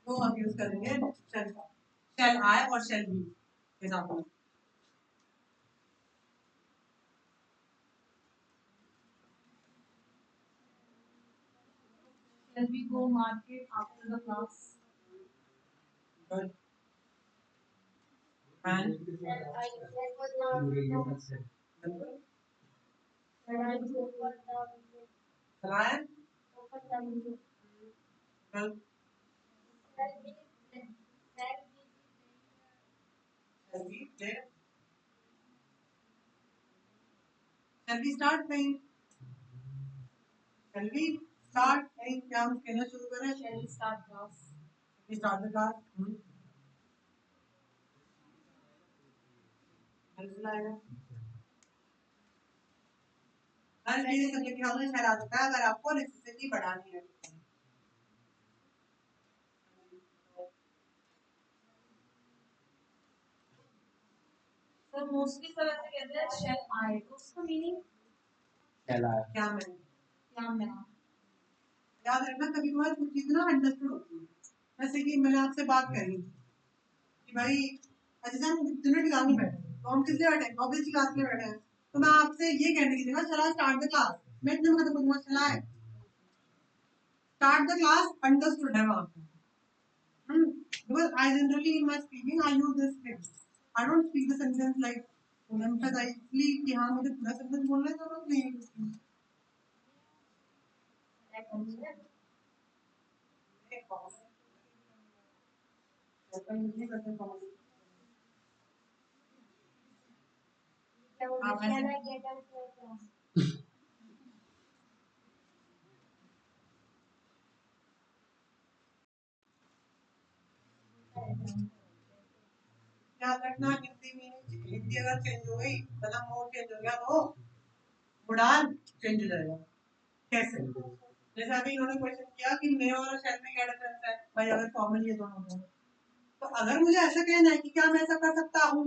तो हम यूज करेंगे शैल का, शैल आई और शैल बी के साथ में। Shall we go market after the class? Good. And shall I open the shall I open the shall I? open the Well, shall we shall we play? Shall we start playing? Shall we start playing? क्या हम खेलना शुरू करें? Shall we start class? We start the class. बिल्कुल आएगा। हर नए subject के सामने शैल आ सकता है अगर आपको नेसेसिटी बढ़ानी है। सर मोस्टली सब ऐसे कहते हैं shall I, तो उसका मीनिंग Shall I? क्या मैं क्या मैं? याद रखना, कभी कभार कुछ चीजें ना अंडरस्टूड होती है। जैसे कि मैंने आपसे बात करी कि भाई अच्छा हम दोनों क्लास में बैठे हैं, तो हम किस लिए बैठे हैं? ऑब्वियसली क्लास में बैठे हैं, तो मैं आपसे ये कहने की जगह चला स्टार्ट द क्लास, मैं इतने में खत्म करूंगा, चला है स्टार्ट द क्लास अंडरस्टूड है वहां पे। Because I generally in my speaking I use this thing. I don't speak the sentence like emphasizely कि हाँ मुझे पूरा sentence बोलना है, जरूरत नहीं है उसकी। Can I get out of class? याद रखना हिंदी में हिंदी अगर चेंज हो गई मतलब मोड चेंज हो गया तो उड़ान चेंज हो जाएगा। कैसे? जैसे अभी इन्होंने क्वेश्चन किया कि मे और शैल में क्या डिफरेंस है भाई, अगर कॉमन ये दोनों हो तो अगर मुझे ऐसा कहना है कि क्या मैं ऐसा कर सकता हूँ,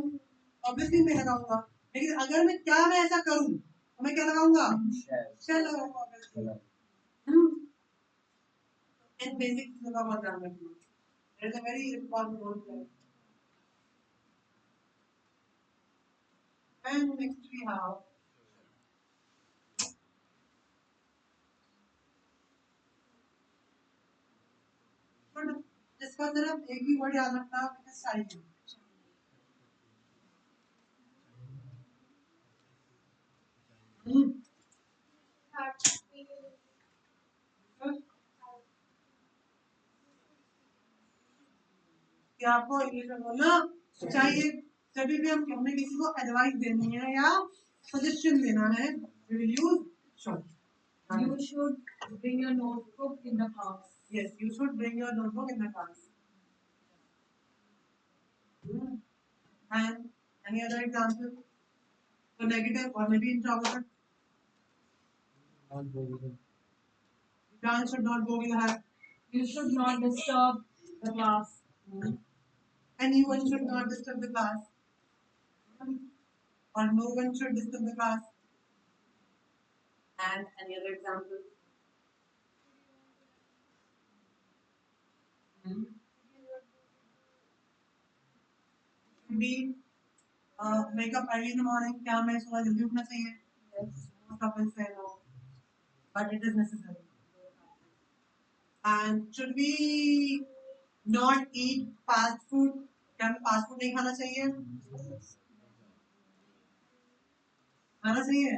ऑब्वियसली मैं लगाऊंगा। लेकिन अगर मैं ऐसा करूँ तो मैं क्या लगाऊंगा? शैल लगाऊंगा ऑब्वियसली। इन बेसिक चीजों का बहुत ध्यान रखना। It is a very important. And next we have but जिसका सिर्फ एक ही वर्ड याद रखना है साइज। कि आपको इंग्लिश में बोलना चाहिए जब भी हमें किसी को एडवाइस देनी है या सजेशन देना है, we will use should. You should bring your notebook in the class. Yes, you should bring your notebook in the class. And any other example? So negative or maybe introvert. John should not go with her. You should not disturb the class. Anyone should not disturb the class. Or no one should disturb the class. And any other example? Be wake up early in the morning. क्या हमें सुबह जल्दी उठना चाहिए? Yes. Most couples say no, but it is necessary. And should we not eat fast food? क्या हमें fast food नहीं खाना चाहिए? खाना चाहिए?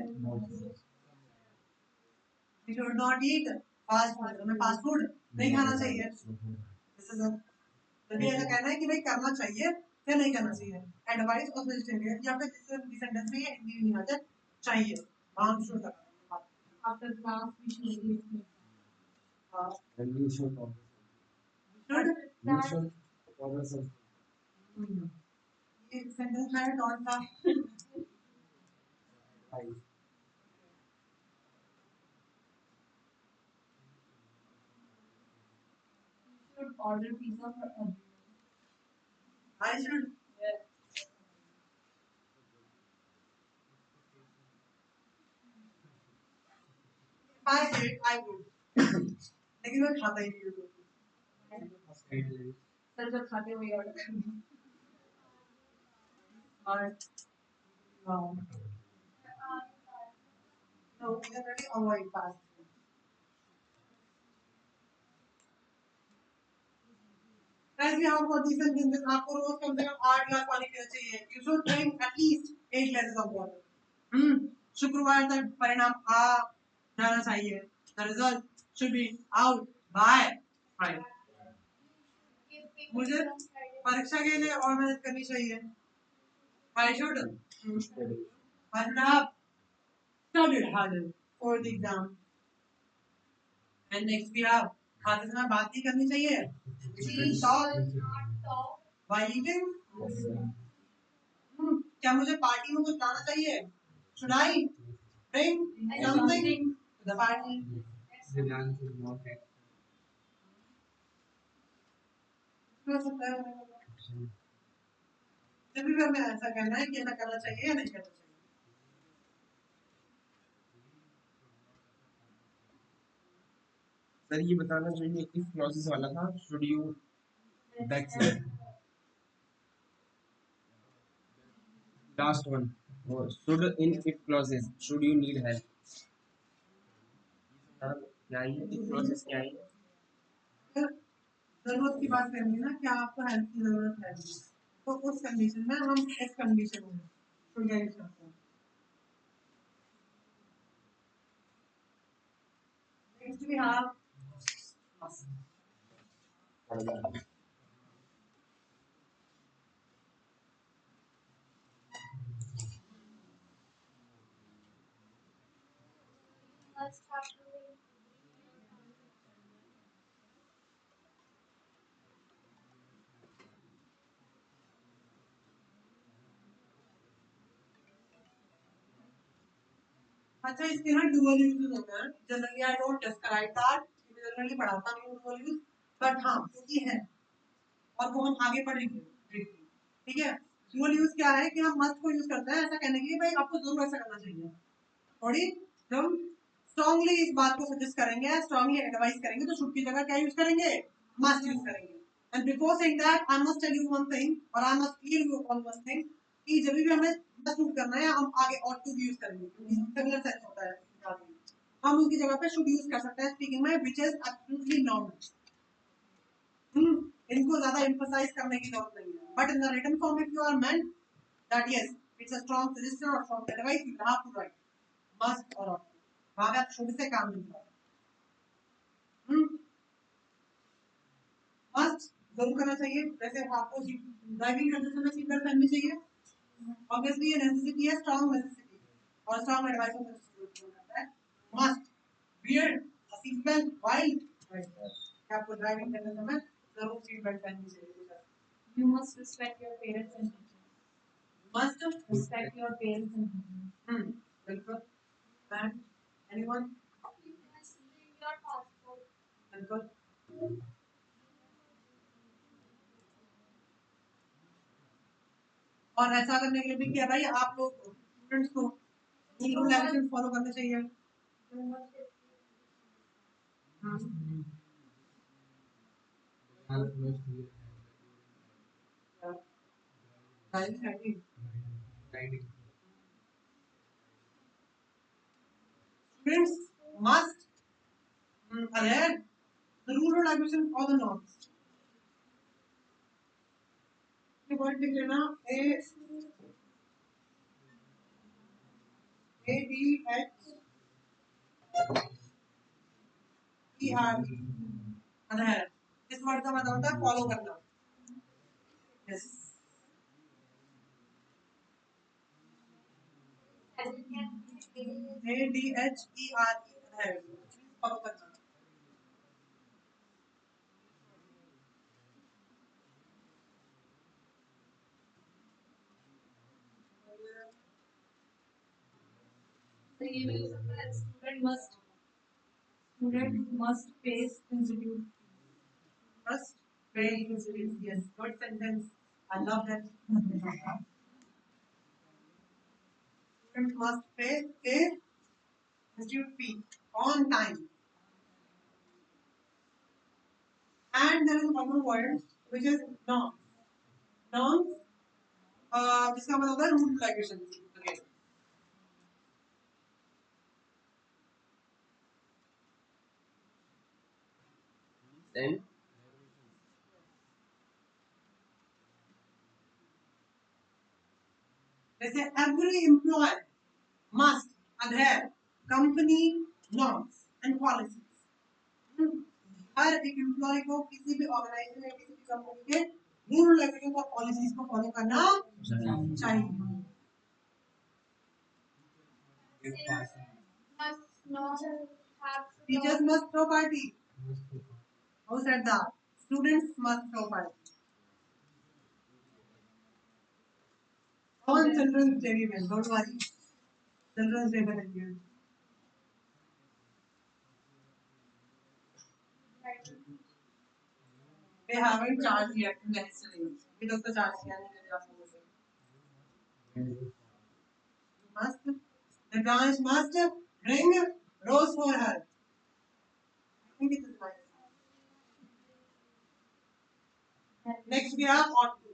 We should not eat fast food. हमें fast food नहीं खाना चाहिए. This is a तभी ऐसा कहना है कि भाई करना चाहिए या नहीं करना चाहिए। एडवाइस और सजेशन या फिर इस सेंटेंस में ये हिंदी नहीं आता चाहिए। हम शुरू कर After class, we should eat. And you should always. Should You should always. ये सेंटेंस में डॉट था। Should order pizza for everyone. I should I did I would लेकिन मैं खाता ही नहीं हूँ। सर जब खाते हुए order करना. और no, we generally avoid fast food. Guys, we have got these sentences. आपको रोज कम से कम 8 गिलास पानी पीना चाहिए. You should drink at least 8 glasses of water. शुक्रवार तक परिणाम आ जाना चाहिए. The result should be out by Friday. मुझे परीक्षा के लिए और मेहनत करनी चाहिए. I should have studied harder for the exam. And next we have खाते समय बात नहीं करनी चाहिए. We should talk while eating. क्या मुझे पार्टी में कुछ लाना चाहिए? Should I bring something to the party? हो सकता है जब भी हमें ऐसा कहना है कि ऐसा करना चाहिए या नहीं करना चाहिए. सर ये बताना चाहिए इफ क्लॉजेस वाला था should you that's last one should in if clauses should you need help क्या है इफ क्लॉजेस क्या है जरूरत की बात करनी है ना क्या आपको हेल्प की जरूरत है तो उस कंडीशन में हम इस कंडीशन में शुड यूज करते हैं. Next we have must have to be अच्छा इसके ना डुअल यूज होता है generally I don't describe that generally पढ़ाता नहीं हूँ डुअल यूज बट हाँ क्योंकि है और वो हम आगे पढ़ेंगे ठीक है डुअल यूज क्या है कि हम मस्ट को यूज करते हैं ऐसा कहने के लिए भाई आपको जरूर ऐसा करना चाहिए थोड़ी हम स्ट्रांगली इस बात को सजेस्ट करेंगे स्ट्रांगली एडवाइस करेंगे तो शुड की जगह क्या यूज करेंगे मस्ट यूज करेंगे and before saying that I must tell you one thing और I must clear you on one thing कि जब भी हमें मस्ट यूज करना है हम आगे और टू यूज करेंगे क्योंकि सिमिलर सेंस होता है हम उसकी जगह पे शुड यूज कर सकते हैं स्पीकिंग में व्हिच इज एब्सोल्युटली नॉर्मल इनको ज्यादा एम्फसाइज करने की जरूरत नहीं है but in the written form if you are meant that yes it's a strong suggestion और strong advice you have to write must और वहां पे आप शुरू से काम नहीं करो मस्ट जरूर करना चाहिए जैसे आपको ड्राइविंग करते समय सीट बेल्ट पहननी चाहिए ऑब्वियसली ये नेसेसिटी है स्ट्रांग नेसेसिटी और स्ट्रांग एडवाइस होता है must wear seat belt while आपको ड्राइविंग करते समय जरूर सीट बेल्ट पहननी चाहिए You must respect your parents and teachers. Must Respect your parents and teachers. बिल्कुल and anyone you must bring your passport. बिल्कुल और ऐसा करने के लिए भी क्या भाई आप लोग स्टूडेंट्स को रूल रेगुलेशन फॉलो करने चाहिए You must Students must adhere the rule or regulation or the norms. ये वर्ड लिख लेना A D H E R adhere इस वर्ड का मतलब होता है फॉलो करना yes A D H E R adhere follow करना So ये भी हो सकता है student must face institute. Must pay his fees. Yes, good sentence. I love that. Student must pay institute fee on time. And there is one more word which is norms. Norms, जिसका मतलब होता है rule regulation. Okay. Then जैसे every employee must adhere company norms and policies. हर एक employ को किसी भी organisation या किसी भी कंपनी के रूल रेगुलेशन और पॉलिसीज को फॉलो करना चाहिए. must not have to Teachers must throw party. Who said that? Students must throw party. On Children's Day event, don't worry. Children's Day करेंगे. They haven't charged yet necessarily. We don't charge किया नहीं करेगा आप लोगों से. Must. The branch must bring rose for her. I think it is nice. Next we have ought to.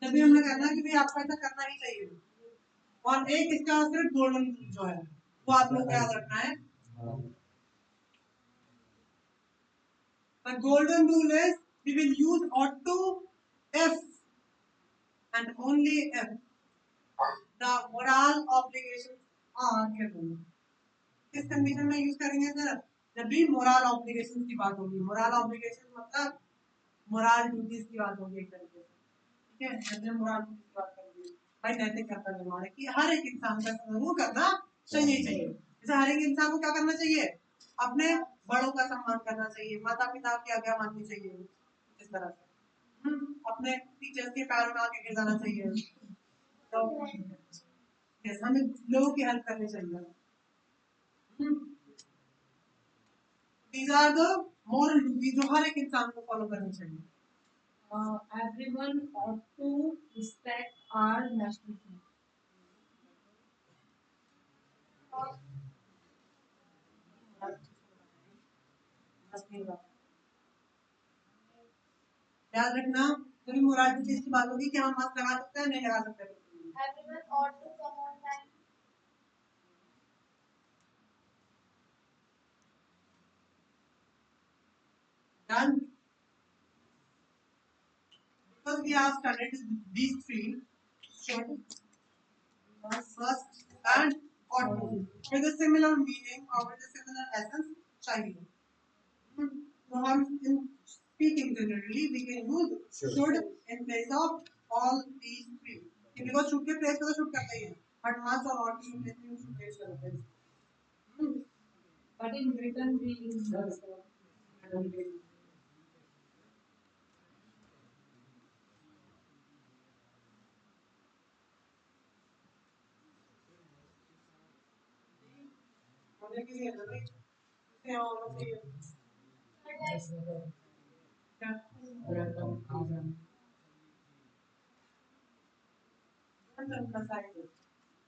तभी हमने कहना कि भाई आपको ऐसा करना ही चाहिए और एक इसका सिर्फ गोल्डन जो है वो आप लोग को याद रखना है. The golden rule is we will use ought to if and only if the moral obligations are given. किस कंडीशन में यूज करेंगे सर? जब भी मोरल ऑब्लिगेशन की बात होगी, मोरल ऑब्लिगेशन मतलब मोरल ड्यूटीज की बात होगी एक तरीके से, ठीक है। जब भी मोरल ड्यूटीज की बात करेंगे, भाई नैतिक कर्तव्य निर्माण है कि हर एक इंसान का जरूर करना चाहिए। जैसे हर एक इंसान को क्या करना चाहिए, अपने बड़ों का सम्मान करना चाहिए, माता पिता की आज्ञा माननी चाहिए, इस तरह से अपने टीचर्स के पैरों में आके गिर जाना चाहिए, तो yes, हमें लोगों की हेल्प करनी चाहिए। These are the moral duties जो हर एक इंसान को फॉलो करनी चाहिए। Everyone ought to respect our national flag. याद रखना, कभी मोराल ड्यूटीज की बात होगी कि हम मास्क लगा सकते हैं नहीं लगा सकते। Everyone ought to come on time. Done. Because we have studied these three, should, must, and ought to, with a similar meaning or with a similar essence चाहिए। तो हम in speaking generally we can use should in place of all these three, because should के place पे तो should करते ही हैं, but must और ought के place पे should place करते हैं। But in written we use must. होने के लिए है ना भाई, इससे यहाँ होना चाहिए। क्या?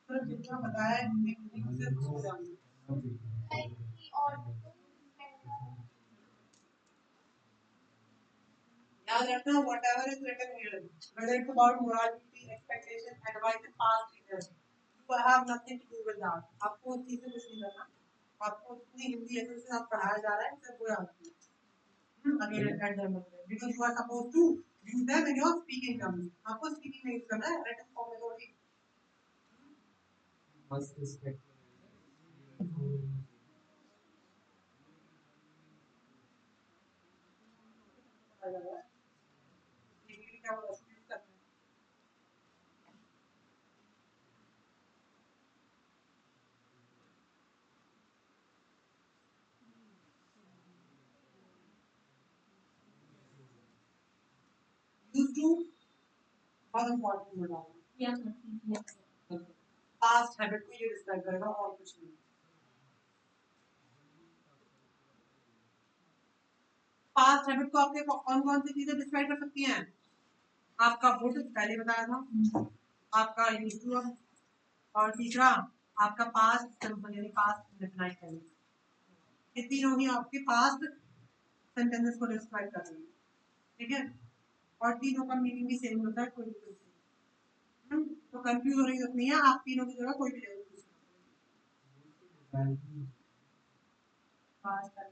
तो जितना बताया एक से दूसरे जाना। Like he ought to respect us. याद रखना, whatever is written here, whether it's about morality, expectation, advice, and past leaders, you have nothing to do with that. आपको उस चीज से कुछ नहीं करना, आपको उतनी हिंदी ऐसे से आप पढ़ाया जा रहा है सिर्फ वो याद रखना। Again at the end of the day, because you are supposed to use them in your speaking terms. आपको speaking में use करना है, written form में थोड़ी। Must respect. पढ़ाया जा रहा है। Speaking के लिए क्या बोला, use करना है। Used to बहुत important हो जाता है। Yeah, yes. Past habit को ये describe करेगा और कुछ नहीं। पास्ट हैबिट को आपने कौन कौन सी चीजें डिस्क्राइब कर सकती हैं? आपका वुड पहले बताया था, आपका यूज टू, और तीसरा आपका पास्ट सिंपल यानी पास्ट इंडेफिनाइट टेंस। ये तीनों ही आपके पास्ट सेंटेंसेस को डिस्क्राइब कर रही है, ठीक है। और तीनों का मीनिंग भी सेम होता है, कोई डिफरेंस नहीं। तो कंफ्यूज होने की जरूरत नहीं है, आप तीनों की जगह कोई भी ले सकते हैं। पास्ट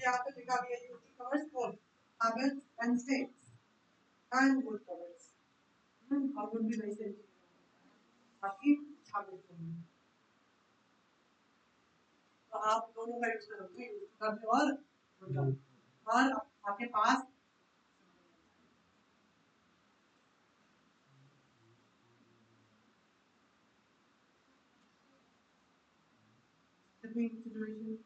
यहाँ पे लिखा भी है, UT covers both habits and states and good covers, और गुड भी वैसे बाकी हैबिट्स होंगे। तो आप दोनों का यूज करोगे, कभी और आपके पास कितनी सिचुएशन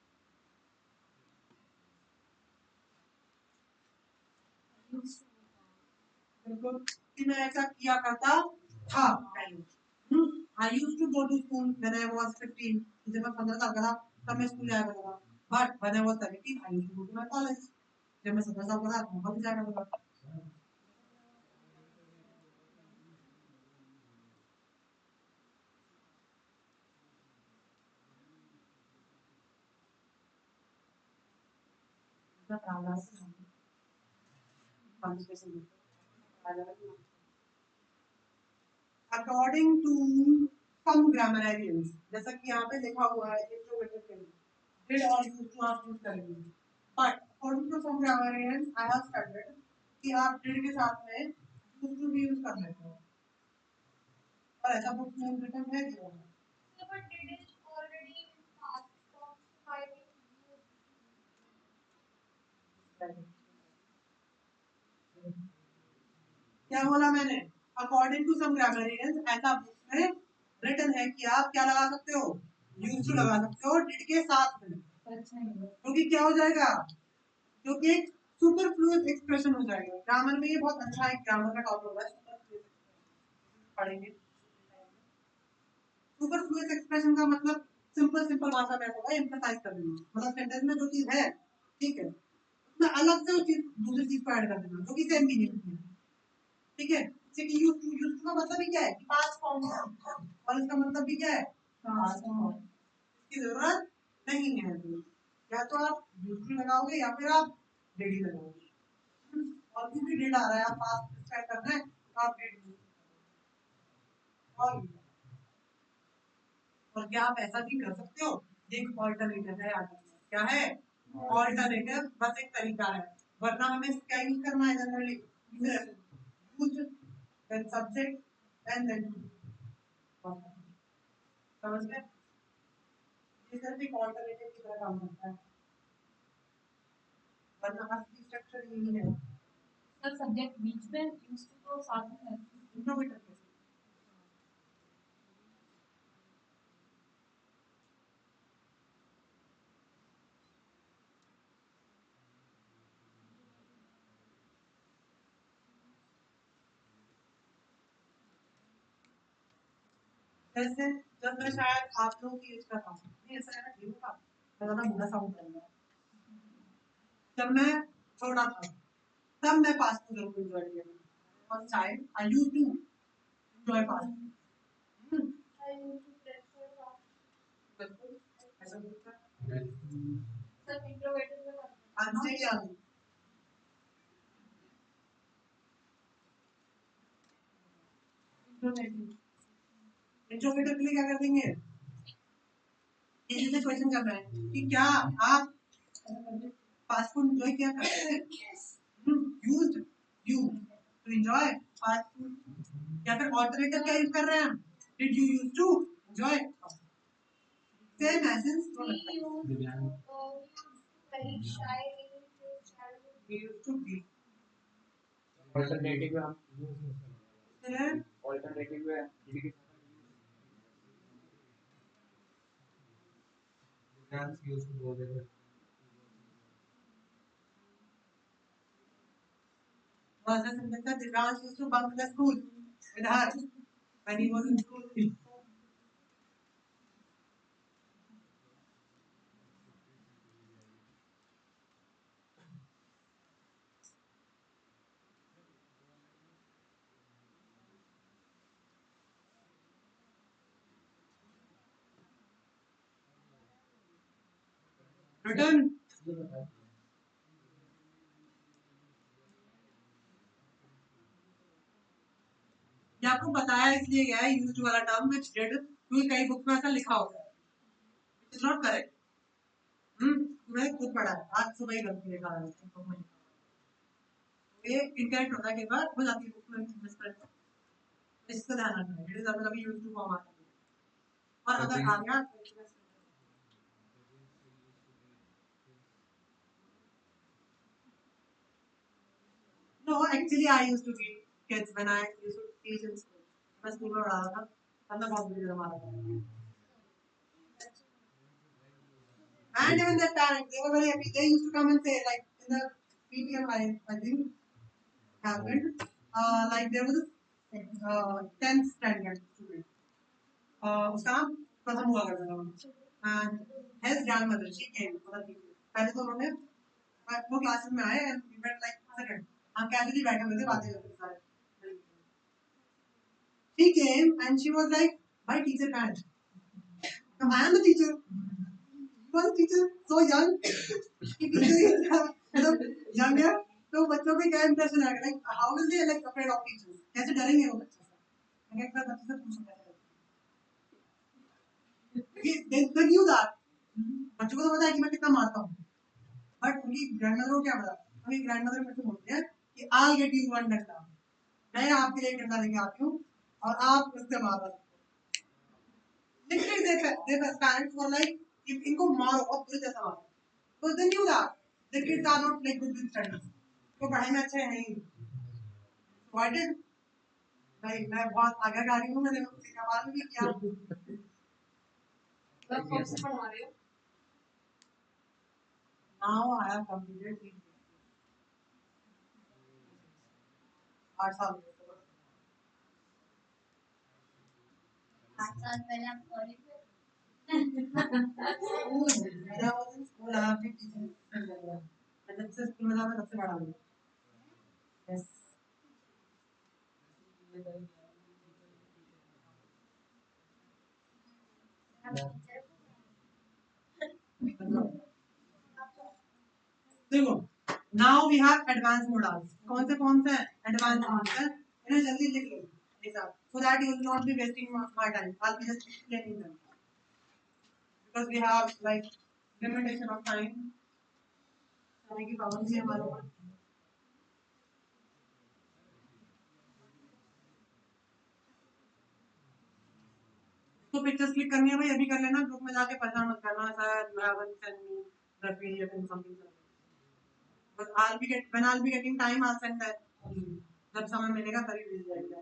बिल्कुल कि मैं ऐसा किया करता था पहले। I used to go to school when I was 15, जब मैं 15 साल का था तब मैं स्कूल जाया करता था, but when I was 17 I used to go to my college, जब मैं 17 साल का था मैं कॉलेज जाया करता था। अकॉर्डिंग टू सम ग्रामरियंस, जैसा कि यहाँ पे लिखा हुआ है इंट्रोगेटिव के लिए, did or used to आप यूज करेंगे. But according to some grammarians, I have studied कि आप did के साथ में used to भी यूज कर लेते हो. और ऐसा बुक में written है दिया है. So, but did is already in past form, so I will use. क्या बोला मैंने? According to some grammarians, ऐसा बुक में written है कि आप क्या लगा सकते हो? Used to लगा सकते हो did के साथ में. अच्छा नहीं है. क्योंकि क्या हो जाएगा? क्योंकि एक सुपरफ्लुअस एक्सप्रेशन हो जाएगा. ग्रामर में ये बहुत अच्छा एक ग्रामर का टॉपिक होगा. पढ़ेंगे. सुपरफ्लुअस एक्सप्रेशन का मतलब सिंपल भाषा में होगा एम्फसाइज कर देना. मतलब सेंटेंस में जो चीज है, ठीक है, उसमें अलग से वो चीज दूसरी चीज को ऐड कर देना जो कि सेम मीनिंग है. ठीक है. जैसे कि यूज्ड टू का मतलब ही क्या है? पास्ट फॉर्म है. और इसका मतलब भी क्या है? Past form. इसकी जरूरत नहीं है. या तो आप यूज्ड टू लगाओगे या फिर आप डेडी लगाओगे. और भी डेट आ रहा है, आप पास्ट डिस्क्राइब करना है तो आप डेट यूज और क्या आप ऐसा भी कर सकते हो? एक ऑल्टरनेटिव है आगे. क्या है? ऑल्टरनेटिव बस एक तरीका है. वरना हमें क्या यूज करना है generally? Use then subject and then समझ गए? ये सिर्फ एक ऑल्टरनेटिव की तरह काम करता है. वरना असली स्ट्रक्चर यही है. सर सब्जेक्ट बीच में यूज तो साथ में है. इंट्रोवर्ट के जैसे जब मैं शायद आप लोगों की एज का था, नहीं ऐसा है ना, ठीक था, मैं ज्यादा बुरा साउंड करूंगा. जब मैं छोटा था तब मैं पास्ट को जरूर एंजॉय किया. First time I used to enjoy past. I used to prefer past. बिल्कुल ऐसा होता है. Some introverted will have. आज से क्या इंट्रोवर्ट के लिए क्या कर देंगे? इनसे क्वेश्चन कर रहा है कि क्या आप पास्ट को एंजॉय किया करते हैं? Used you to enjoy past. या फिर ऑल्टरनेटिव क्या यूज कर रहे हैं हम? Did you use to enjoy? Same essence तो लगता We है. used to very shy in his childhood. We used to be. Alternative हम है. ऑल्टरनेटिव है use to go there Was a sentence that Divraj used to bunk the school with her when he was in school. Written. ये आपको बताया इसलिए गया है used वाला टर्म विच डिड, क्योंकि कई बुक में ऐसा लिखा होता है. It is not correct. मैंने खुद पढ़ा है, आज सुबह ही गलती लिखा है बुक में. ये इनकरेक्ट होता है, कई बार हो जाती है बुक में मिसकरेक्ट. इसको ध्यान रखना है. इट इज अगर अभी यूज्ड टू फॉर्म आता है और अगर आ गया no, actually I used to teach kids when I used to teach in school. मैं स्कूल में पढ़ा था तब मैं बहुत बुरी तरह मारा था. And even their parents, they were very happy. They used to come and say, like in the PTM, I think happened. Like there was a 10th standard student. उसका नाम प्रथम हुआ करता था. And his grandmother, she came for the teacher. पहले तो उन्होंने वो क्लासेस में आए and we went like second. हम कैजुअली बैठे हुए थे, बातें करते सारे. She came and she was like, "My teacher can't." I am the teacher. You are the teacher. So young. मतलब young है तो बच्चों पे क्या impression आएगा? Like how will they like afraid of teachers? कैसे डरेंगे वो बच्चे से? मैं एक बार बच्चे से पूछूंगा. They knew that बच्चों को तो पता है कि मैं कितना मारता हूँ, बट उनकी ग्रैंडमदर को क्या पता? उनकी ग्रैंडमदर मेरे से बोलते हैं कि आई गेट यू वन डंडा, मैं आपके लिए एक डंडा लेके आती हूँ और आप उससे मार रहे हो। Literally, their parents were like, इनको मारो और बुरी तरह मारो. So they knew that the kids are not like good with studies. तो पढ़ाई में अच्छे हैं ही. So I did. भाई मैं बहुत आज्ञाकारी हूँ, मैंने उसी का पालन भी किया. मतलब कब से पढ़ा रहे हो? Now I have completed 8 साल. 8 साल पहले आप कॉलेज में When I was in school, I have been teaching. मैं जब से स्कूल में था मैं तब से पढ़ा रही हूँ. Yes. देखो, now we have advanced modals. कौन से हैं? Advanced modals हैं. इन्हें जल्दी लिख लो एक साथ, so that you will not be wasting my time. I'll be just explaining them because we have like limitation of time. समय की पाबंदी है हमारे ऊपर. तो पिक्चर्स क्लिक करनी है भाई, अभी कर लेना, ग्रुप में जाके परेशान मत करना. Sir you haven't sent me the PDF and something. But when I'll be getting time, I'll send that. जब समय मिलेगा तभी भेज जाएगा.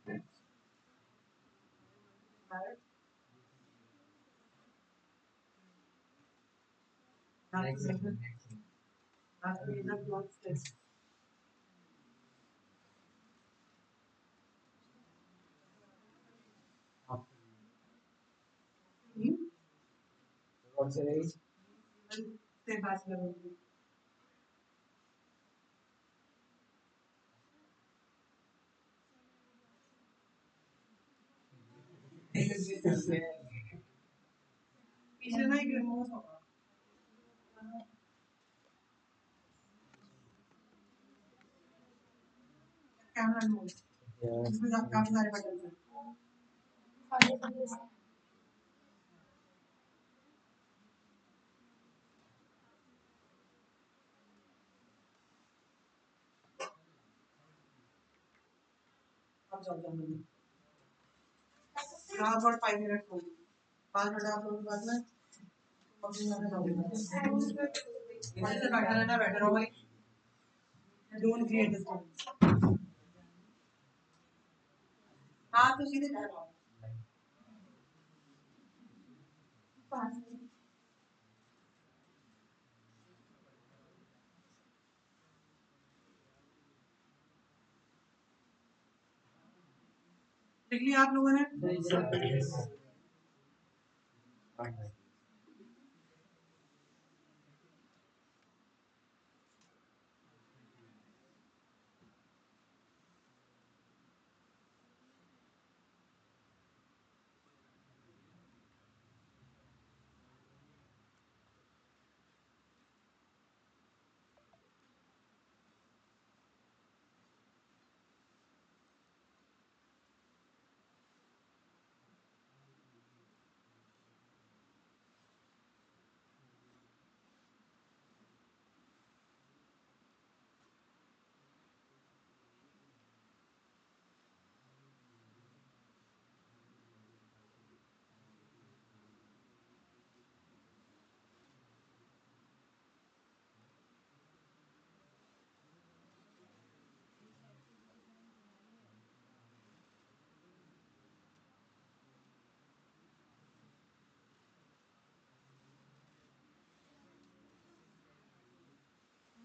Next. That's the enough not stress. What's your age? Say bachelor only. पीछे ना एक रिमोट होगा. Camera remote. Yeah. इसमें काफी सारे बटन हैं. अब जाओ जल्दी. Now about 5 minutes only. 5 minute आप लोगों के पास में. अपनी मदद करोगे. वहीं से बैठा रहना, बैठे रहो भाई. Don't create disturbance. हाँ तो सीधे बैठो. लिख लिया आप लोगों ने?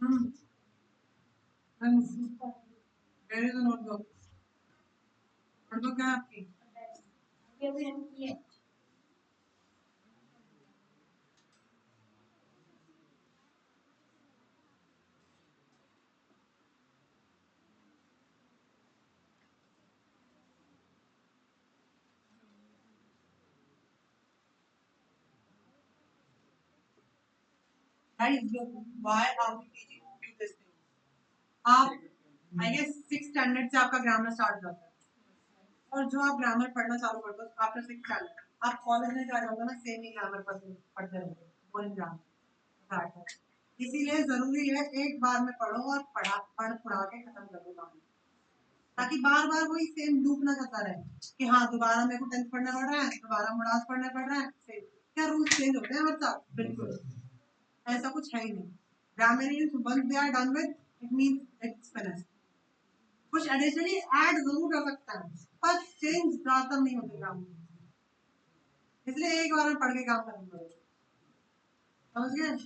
Where is the notebook? Notebook कहाँ है आपकी? ये भी हम किए Guys, look, why are we teaching you this thing? आप I guess 6th standard से आपका ग्रामर स्टार्ट होता है और जो आप ग्रामर पढ़ना चालू करते हो आफ्टर 6th standard आप कॉलेज में जा जाओगे ना सेम ही ग्रामर पढ़ते रहोगे बोलिंग ग्रामर इसीलिए जरूरी है एक बार में पढ़ो और पढ़ा के खत्म कर दो काम ताकि बार बार वही सेम लूप ना चलता रहे कि हाँ दोबारा मेरे को 10th पढ़ना पड़ रहा है दोबारा मुड़ास पढ़ना पड़ रहा है क्या रूल्स चेंज होते हैं हमारे साथ बिल्कुल ऐसा कुछ है ही नहीं grammar is once they are done with it means it's finished कुछ एडिशनली ऐड जरूर कर सकता है पर चेंज ज्यादा नहीं होते ग्रामर इसलिए एक बार में पढ़ के काम करना पड़ेगा समझ गए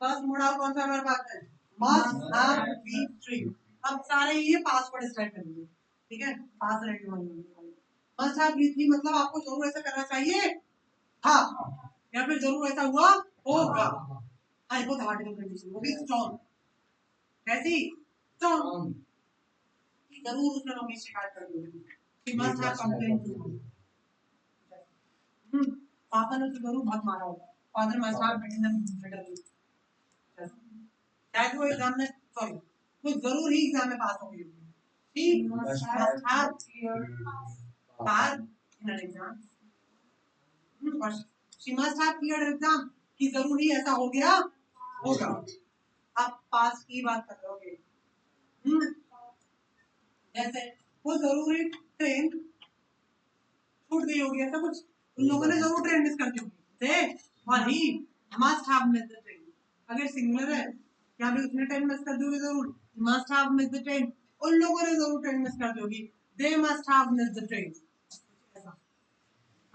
फर्स्ट मोड़ा कौन सा हमारे पास है मस्ट हैव बी स्ट्रिंग अब सारे ये पासवर्ड स्टार्ट करेंगे ठीक है पास रेडी होंगे मस्ट हैव बी स्ट्रिंग मतलब आपको जरूर ऐसा करना चाहिए हाँ या फिर जरूर ऐसा हुआ होगा हाइपोथेटिकल कंडीशन वो भी स्ट्रॉन्ग कैसी स्ट्रॉन्ग जरूर उसमें नोटिस शिकायत कर दोगे कि मस्ट हैव कंप्लेंट पापा ने तो जरूर बहुत मारा होगा father must have beaten that वो एग्जाम में सॉरी वो जरूर ही एग्जाम में पास हो गई होगी he must have cleared path in an exam और she must have cleared exam कि जरूरी ऐसा हो गया होगा आप पास की बात कर रहे जैसे वो जरूरी ट्रेन छूट गई होगी ऐसा कुछ उन लोगों ने जरूर ट्रेन मिस कर दी होगी थे और he must have miss the train अगर सिंगुलर है क्या भी उसने ट्रेन मिस कर दी होगी जरूर must have miss the train उन लोगों ने जरूर ट्रेन मिस कर दी होगी they must have miss the train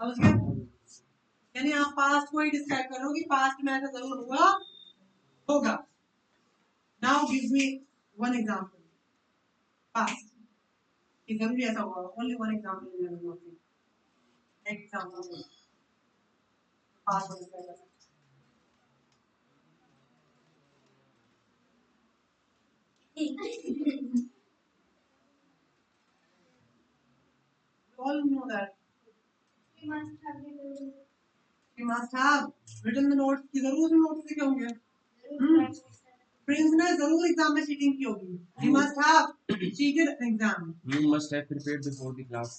समझ गए यानी आप पास्ट को ही डिस्क्राइब कर रहे हो कि पास्ट में ऐसा जरूर हुआ होगा now give me one example past कि जरूरी ऐसा हुआ ओनली वन एग्जांपल एक एग्जांपल पास्ट को डिस्क्राइब कर You all know that we must have been we must have written the notes कि जरूर उसमें notes लिखे होंगे प्रिंस ने जरूर एग्जाम में चीटिंग की होगी he must have cheated an exam You must have prepared before the class.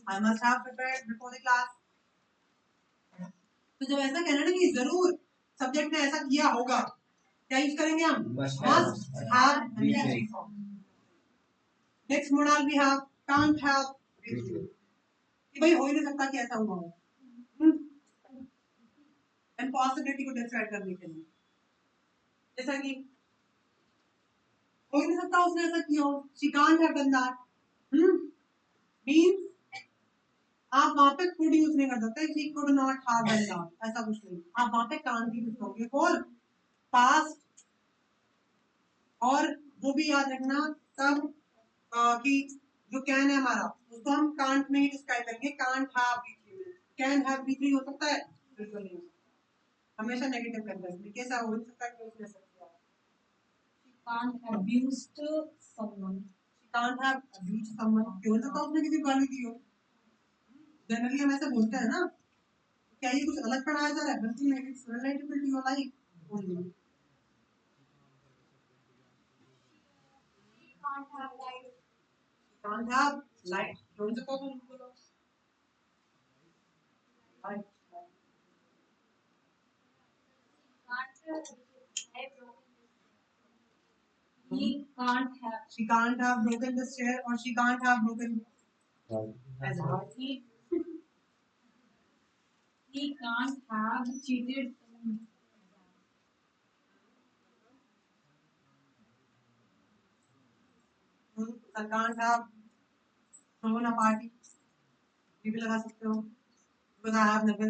I must have prepared before the class तो जब ऐसा कहना ना कि जरूर सब्जेक्ट ने ऐसा किया होगा क्या यूज करेंगे हम Must have नेक्स्ट मोडाल भी have can't have कि भाई हो ही नहीं सकता कि ऐसा हुआ हो एंड पॉसिबिलिटी को डिस्क्राइब करने के लिए जैसा कि हो ही नहीं सकता उसने ऐसा किया हो she can't have done that means आप वहां पे could यूज नहीं कर सकते she could not have done that ऐसा कुछ नहीं आप वहां पे can't यूज करोगे फॉर पास्ट और वो भी याद रखना तब कि जो कैन है हमारा उसको हम कांट में ही डिस्क्राइब करेंगे कांट हैव बी3 में कैन हैव बी3 हो सकता है बिल्कुल नहीं हो सकता हमेशा नेगेटिव करना है कैसा हो नहीं सकता कि उसने ऐसा किया can't abused someone. she can't have abused someone क्यों नहीं सकता उसने किसी को गाली दी हो जनरली हम ऐसा बोलते हैं ना क्या ये कुछ अलग पढ़ाया जा रहा है बिल्कुल नहीं it's relatable to your life only can't have life can't have light क्यों नहीं सकता उसने बोला light can't have broken He can't have she can't have broken this chair or she can't have broken as hard. He can't have cheated. I can't have thrown a party. ये भी लगा सकते हो because I have never.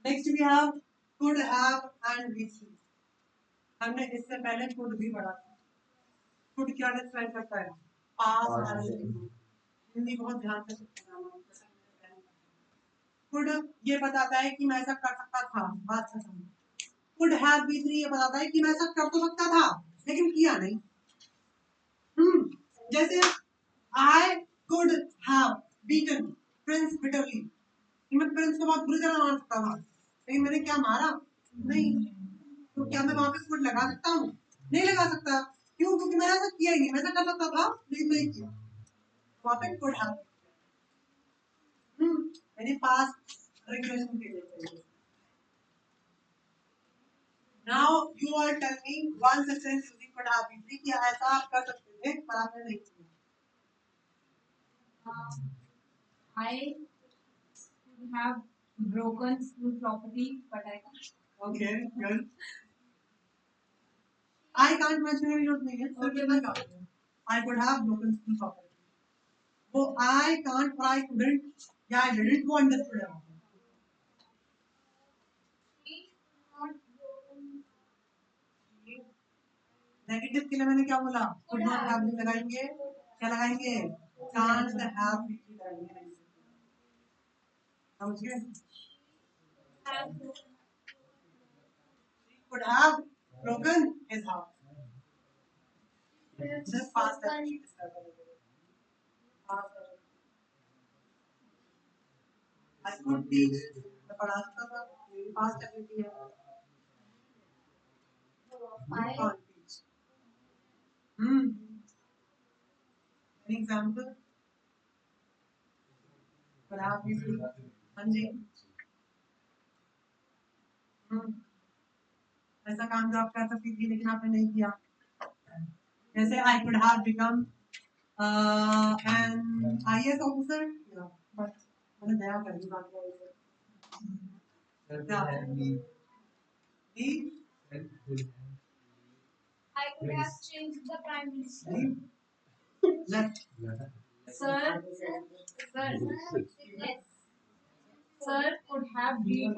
Next we have could have and we see. हमने इससे पहले could भी पढ़ा था. Could क्या डिफाइन करता है? Past और हिंदी बहुत ध्यान से सुनना. Could ये बताता है कि मैं ऐसा कर सकता था. बात खत्म. Could have भी ये बताता है कि मैं ऐसा कर तो सकता था लेकिन किया नहीं. जैसे I could have beaten Prince bitterly. मैं प्रिंस को बहुत बुरी तरह मार सकता था लेकिन मैंने क्या मारा नहीं. तो क्या मैं वहां पे could लगा सकता हूँ? नहीं लगा सकता. क्यों? क्योंकि मैंने ऐसा किया ही नहीं. मैं ऐसा कर सकता था लेकिन नहीं किया. वहां पे could have. यानी past regression के लिए. Now you are telling me one sentence using could have been. कि ऐसा आप कर सकते थे पर आपने नहीं किया. I could have broken school property, but I can't. Okay, good. I can't mention any note नहीं है. सिर्फ इतना काफी है. I could have broken school property. वो I can't or I couldn't या I didn't वो understood है. नेगेटिव के लिए मैंने क्या बोला? could not have भी लगाएंगे. क्या लगाएंगे? can't have भी लगाएंगे. समझ गए? could have broken his heart. Just past that. I could teach. मैं पढ़ा सकता था. मेरी past ability है. I can't teach. An example? could have भी हाँ जी. ऐसा काम जो आप कर सकती थी लेकिन आपने नहीं किया. जैसे I could have become an IAS officer. Yeah, but मैंने दया कर दी बात को. I could have changed the prime minister. Left. Sir, Yes. sir could have beaten.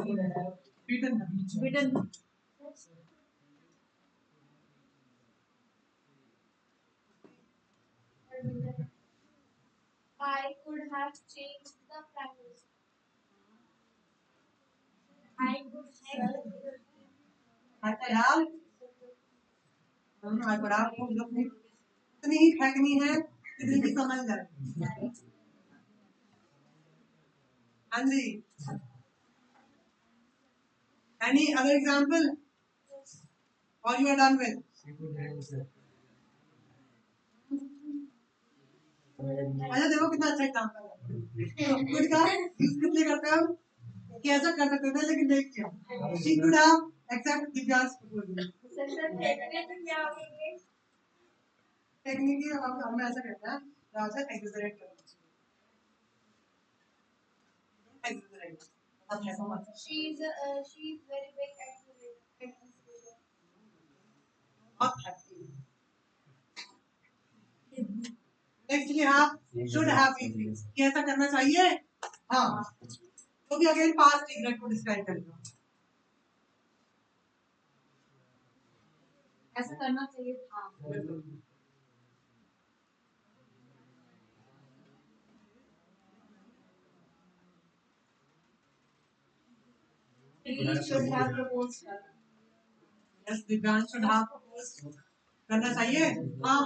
I could have changed the prime minister. I could have. I could have. I could have को अपनी इतनी ही फेंकनी है इतनी की समझ जाए. हाँ जी. Any other example? Or you are done with? अच्छा देखो कितना अच्छा एग्जाम्पल है. कुछ का यूज कितने करते हैं हम? कैसा कर सकते थे लेकिन नहीं किया. She could have accept Divyan's proposal. Technically हम ऐसा करते हैं. राजा exaggerate करते हैं. Exaggerate. अच्छा समझ. She's very big at बहुत happy. Next we have should have been. ये ऐसा करना चाहिए. हाँ. तो भी अगेन past regret को डिस्क्राइब करेगा. ऐसा करना चाहिए था. He should have proposed her. Yes, Divyan should have proposed. करना चाहिए. हाँ.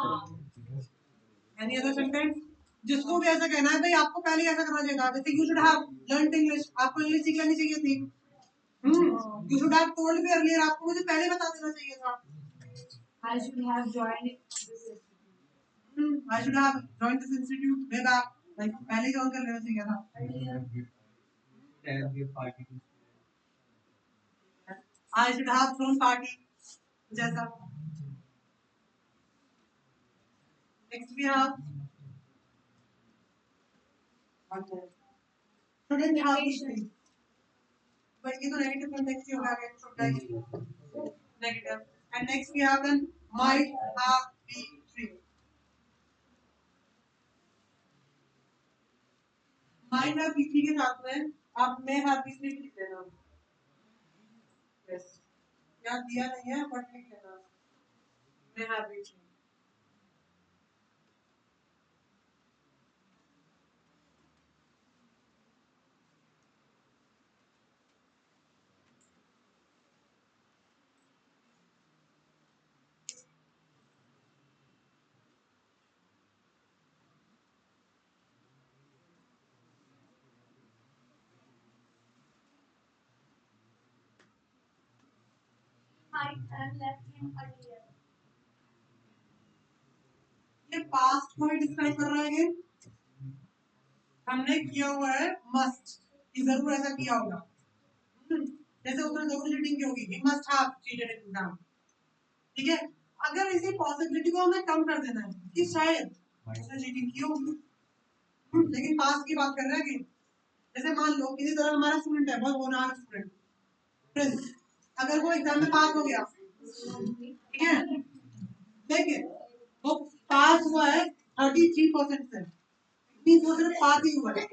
Any other sentence? जिसको भी ऐसा कहना है भाई आपको पहले ऐसा करना चाहिए था. जैसे you should have learned English. आपको इंग्लिश सीख लेनी चाहिए थी. You should have told me earlier. आपको मुझे पहले बता देना चाहिए था. I should have joined this. I should have joined this institute way back. Like पहले join कर लेना चाहिए था. I should have thrown party. जैसा. Next we have Shouldn't have these things. But ये तो negative context ही होगा again should like negative. And next we have then might have be true. Might have be true के साथ में आप may have be true लिख देना. Yes. यहाँ दिया नहीं है but लिख देना. May have be true. Might have left him earlier. ये past को ही describe कर रहा है again. हमने किया हुआ है must कि जरूर ऐसा किया होगा. जैसे उसने जरूर चीटिंग की होगी. He must have cheated in exam. ठीक है. अगर इसी possibility को हमें कम कर देना है कि शायद उसने चीटिंग की होगी. लेकिन पास की बात कर रहे हैं कि जैसे मान लो किसी तरह हमारा स्टूडेंट है बहुत होनहार स्टूडेंट प्रिंस अगर वो एग्जाम में पास हो गया ठीक है लेकिन वो पास हुआ है 33% से मींस वो सिर्फ पास ही हुआ है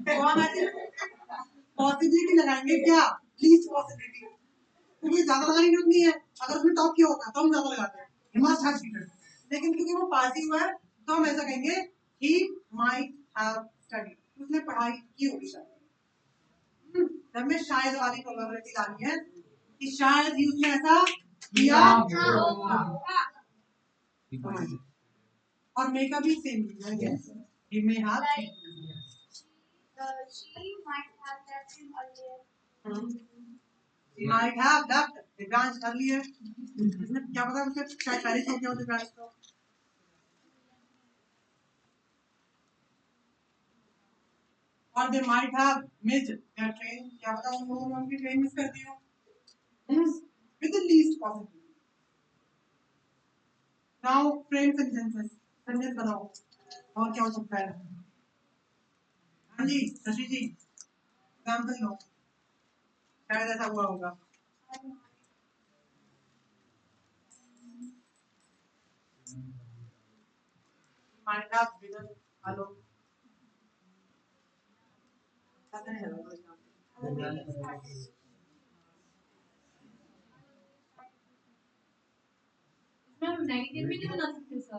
तो हम ऐसे पॉसिबिलिटी लगाएंगे क्या लीस्ट पॉसिबिलिटी क्योंकि ज्यादा लगाने की जरूरत नहीं है अगर उसने टॉप किया होता तो हम ज्यादा लगाते हैं he must have cheated लेकिन क्योंकि वो पास ही हुआ है तो हम ऐसा कहेंगे he might have studied उसने पढ़ाई की होगी शायद हमें शायद वाली प्रोबेबिलिटी लानी है कि शायद ही उसने ऐसा किया और मे का भी सेम है he may have She might have left him earlier. he might have left the branch earlier इसमें क्या पता उसने शायद पहले छोड़ दिया उस ब्रांच को or they might have missed their train क्या पता उन लोगों ने उनकी ट्रेन मिस कर दी हो with the least possibility now frame sentences sentence बनाओ और क्या हो सकता है हाँ जी शशि जी एग्जाम्पल लो शायद ऐसा हुआ होगा might have been hello इसमें हम नेगेटिव भी नहीं बना सकते सर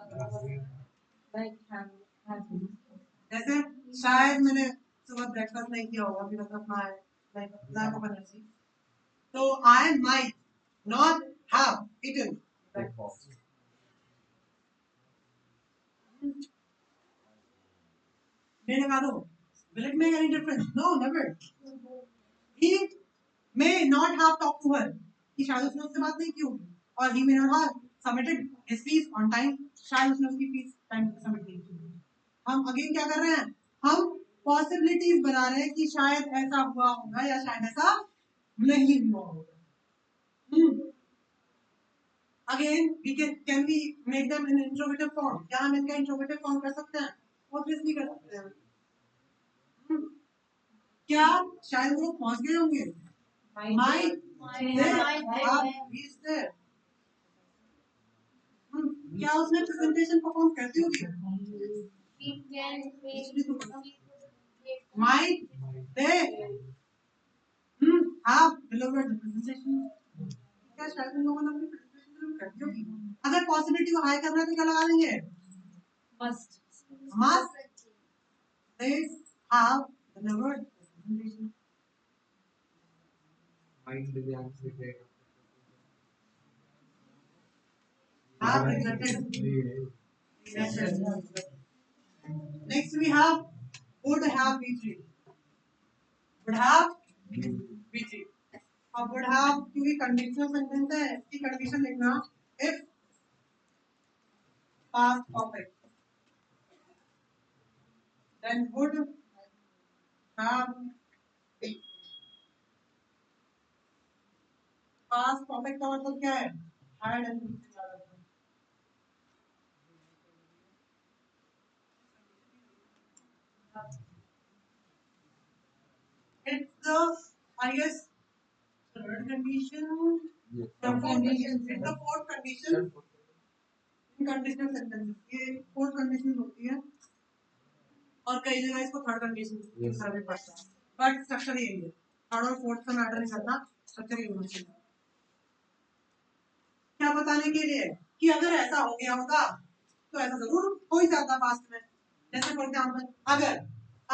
लाइक हैव जैसे शायद मैंने सुबह ब्रेकफास्ट नहीं किया होगा because of my like lack of energy तो I might not have eaten breakfast मैंने कहा दो will it make any difference no never he may not have talked to her कि शायद उसने उससे बात नहीं की होगी और he may not have submitted his fees on time शायद उसने उसकी फीस टाइम पे सबमिट नहीं की होगी हम अगेन क्या कर रहे हैं हम पॉसिबिलिटीज बना रहे हैं कि शायद ऐसा हुआ होगा या शायद ऐसा नहीं हुआ होगा again we can we make them in interrogative form क्या हम इनका इंट्रोगेटिव फॉर्म कर सकते हैं ऑब्वियसली कर सकते हैं क्या शायद वो पहुंच गए होंगे माइट क्या उसने प्रेजेंटेशन परफॉर्म करती होगी He can might they have delivered the presentation क्या शायद उन लोगों ने अपनी प्रेजेंटेशन करती होगी अगर पॉसिबिलिटी को हाई करना है तो क्या लगा देंगे must they have delivered the presentation Might be the answer there. have presented next we have would have B3 would have B3 अब would have क्योंकि कंडीशनल सेंटेंस है इसकी कंडीशन लिखना if past perfect then would have past perfect का मतलब क्या है had and the, I guess, third condition. Yes. The fourth condition. It's the fourth condition in conditional sentences. ये fourth condition होती है और कई जगह इसको थर्ड कंडीशन Yes. भी पड़ता है, बट स्ट्रक्चर यही है, थर्ड और फोर्थ का मैटर नहीं करता, स्ट्रक्चर यही होना चाहिए। क्या बताने के लिए कि अगर ऐसा हो गया होता तो ऐसा जरूर हो ही जाता पास्ट में। जैसे फॉर एग्जाम्पल अगर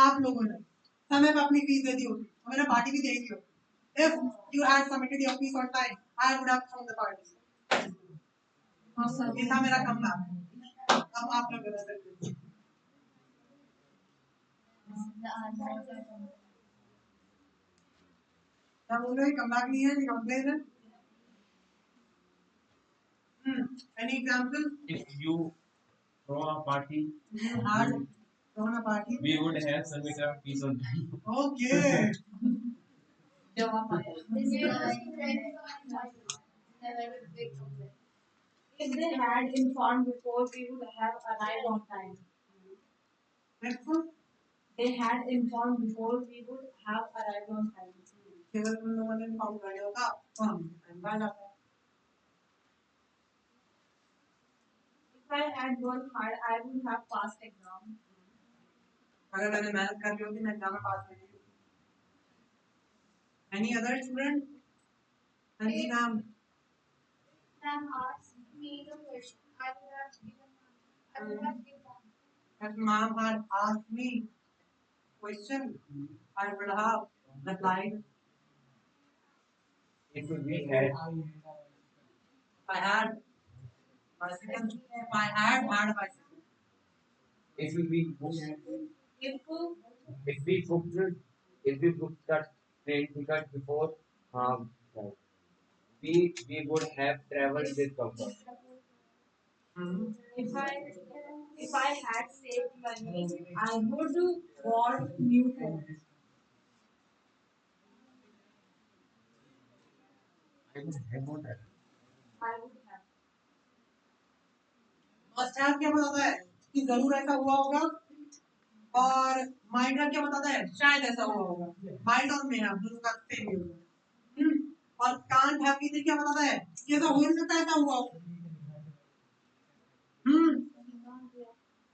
आप लोगों ने समय पर अपनी फीस दे दी होती और मैंने पार्टी भी दे दी होती, if you had submitted your fees on time, I would have thrown the party. ये था मेरा कम बैक। अब आप लोग बता सकते हैं। क्या बोल रहे हैं? कम बैक नहीं है, ये कंप्लेन है। Any example? If you throw a party, Hard thrown a party. we would have submitted a piece on time. Okay. जवाब आया। This is never a big complaint. If they had informed before, we would have arrived on time. Next one. They had informed before, we would have arrived on time. केवल उन लोगों ने inform कर दिया होगा तो हम बाद आता है। If I had worked hard, I would have passed exam. अगर मैंने मेहनत कर ली होती मैं एग्जाम में पास नहीं होती। Any other student? Anjina, Ma'am asked me the question. I would have given. I would have given. if mom had asked me question, I would have replied. If we had, If I had bicycle, if I had a bicycle. if we booked the train ticket before, we would have traveled with comfort. If I had saved money, I would bought new phone. I would have bought that. I would have. Must have क्या बताता है कि जरूर ऐसा हुआ होगा, और might have क्या बताता है शायद ऐसा हुआ होगा। माइट और मे हैव दोनों का सेम ही होगा। और कांट हैव भी क्या बताता है कि ऐसा हो नहीं सकता, ऐसा हुआ होगा।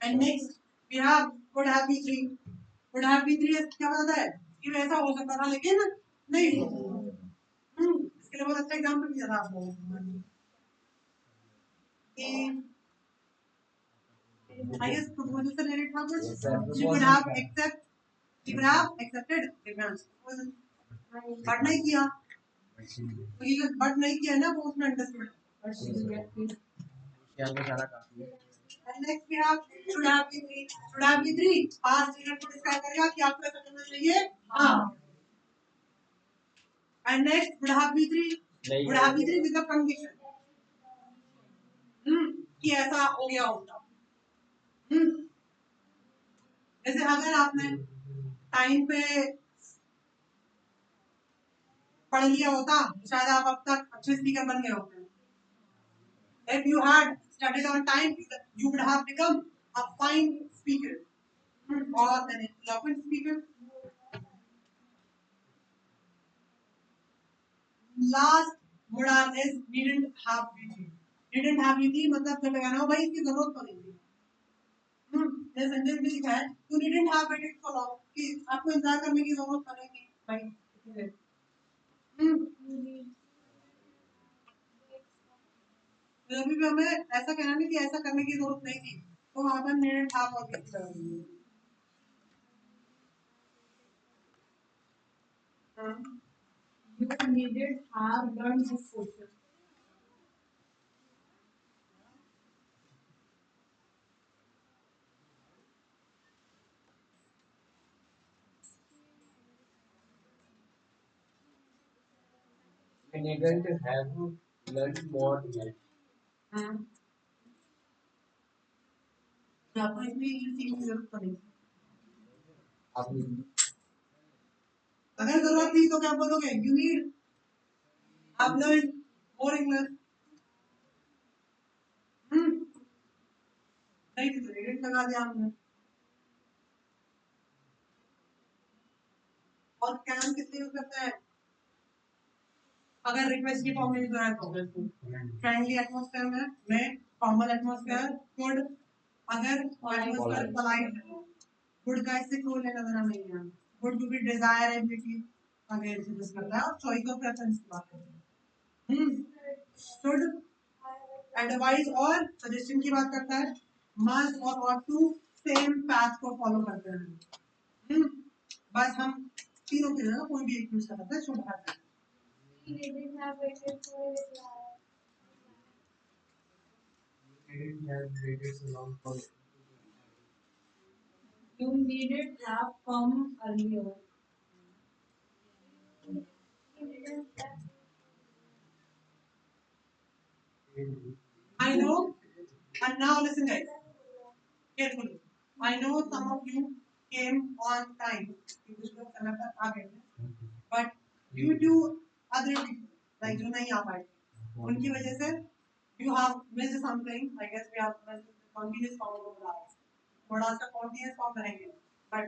And next we have could have be 3। Could have be 3 क्या बताता है कि ऐसा हो सकता था लेकिन नहीं हुआ। इसके लिए बहुत अच्छा एग्जांपल दिया था आपको कि I guess proposal से related था कुछ। She could have accepted the grant, but नहीं किया। तो ये but नहीं किया ना, वो उसमें understood। क्या में सारा काफी है। And next we have should have been 3। should have been 3 past period को describe करेगा कि आपको ऐसा करना चाहिए। हाँ। And next would have been 3 would have been 3 with the condition कि ऐसा हो गया होता। जैसे अगर आपने टाइम पे पढ़ लिया होता शायद आप अब तक अच्छे स्पीकर बन गए होते। If you had studied on time, you would have become a fine speaker or an eloquent speaker. Last would have is didn't have beauty. Didn't have beauty मतलब जब लगाना हो भाई इसकी जरूरत तो नहीं थी। ये सेंटेंस में लिखा है you didn't have waited for long कि आपको इंतजार करने की जरूरत पड़ेगी भाई। अभी भी हमें ऐसा कहना नहीं कि ऐसा करने की जरूरत नहीं थी, तो वहां पर needed have और beauty लगाएंगे। You needed have learned this question. We needn't have learned more yet. आपको इसमें इंग्लिश सीखने की जरूरत पड़ेगी। आपने अगर जरूरत थी तो क्या बोलोगे you need have learned more English। नहीं तो needed लगा दिया हमने। और कैन किससे यूज करते हैं अगर रिक्वेस्ट की फॉर्म में यूज हो रहा है तो फ्रेंडली एटमॉस्फेयर में फॉर्मल एटमॉस्फेयर गुड अगर एटमॉस्फेयर पोलाइट है गुड का इससे कोई लेना देना नहीं है good to be desirability again से डिस्कस करता है और चॉइस ऑफ प्रेफरेंस की बात करते हैं शुड एडवाइस और सजेशन की बात करता है मस्ट और ought to सेम पैथ को फॉलो करते हैं बस हम तीनों की जगह कोई भी एक यूज कर सकते हैं should have He didn't have waited for a reply. He didn't have waited so long for You needed have come earlier. He didn't have I know and now listen guys carefully I know some of you came on time कुछ लोग समय पर आ गए थे but due to other people like जो नहीं आ पाए उनकी वजह से you have missed something I guess we have missed the continuous form of class थोड़ा सा continuous form रहेंगे but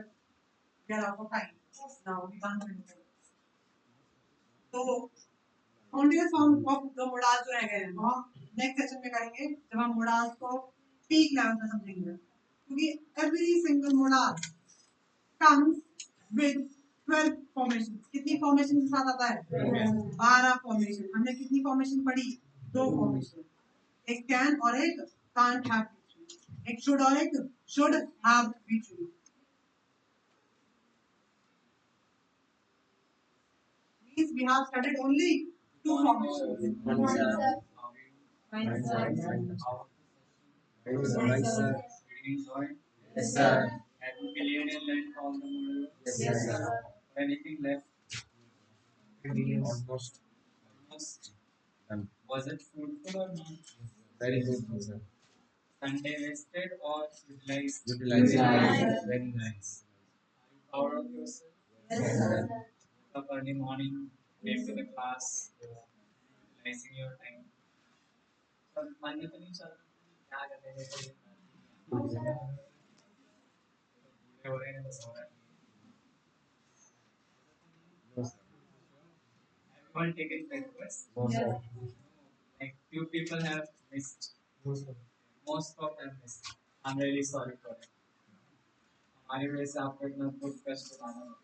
we are out of time now we can't do it तो continuous form of the modas जो रह गए हैं वो हम नेक्स्ट सेशन में करेंगे जब हम modas को पीक लेवल पे समझेंगे क्योंकि every single modas comes with 12 formations कितनी फॉर्मेशन के साथ आता है 12 फॉर्मेशन हमने कितनी फॉर्मेशन पढ़ी दो फॉर्मेशन एक कैन और एक कांट हैव एक शुड और एक शुड हैव बीच में means we have studied only two formations Yes, sir. Have you cleared and learned all the modules? Yes, sir. Anything left? Almost Almost. done. Was it fruitful or not? Very good, sir. Sunday wasted or utilized? Utilized. Utilized. Very nice. Are you proud of yourself? Yes, sir. Wake up early morning, late to the class, utilizing your time. सब मान्य तो नहीं चल क्या कर रहे हैं बूढ़े हो रहे हैं बस हो रहा है No, sir. everyone taken breakfast No, sir. like few people have missed No, sir. most of them missed I'm really sorry for it हमारी वजह से आपको इतना कुछ कष्ट उठाना होगा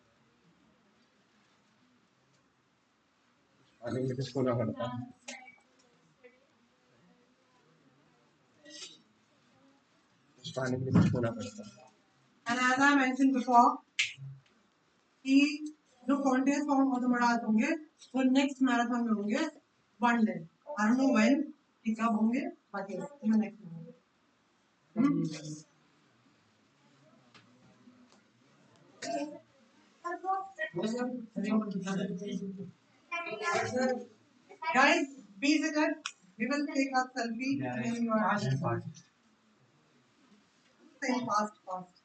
पानी में कुछ खोना पड़ता है पानी में कुछ खोना पड़ता है and as I mentioned before कि जो कॉन्टेस्ट फॉर्म ऑफ द मोडास होंगे वो नेक्स्ट मैराथन में होंगे one day I don't know when कि कब होंगे बाकी वो नेक्स्ट में होंगे guys be seated we will take a selfie when you are saying fast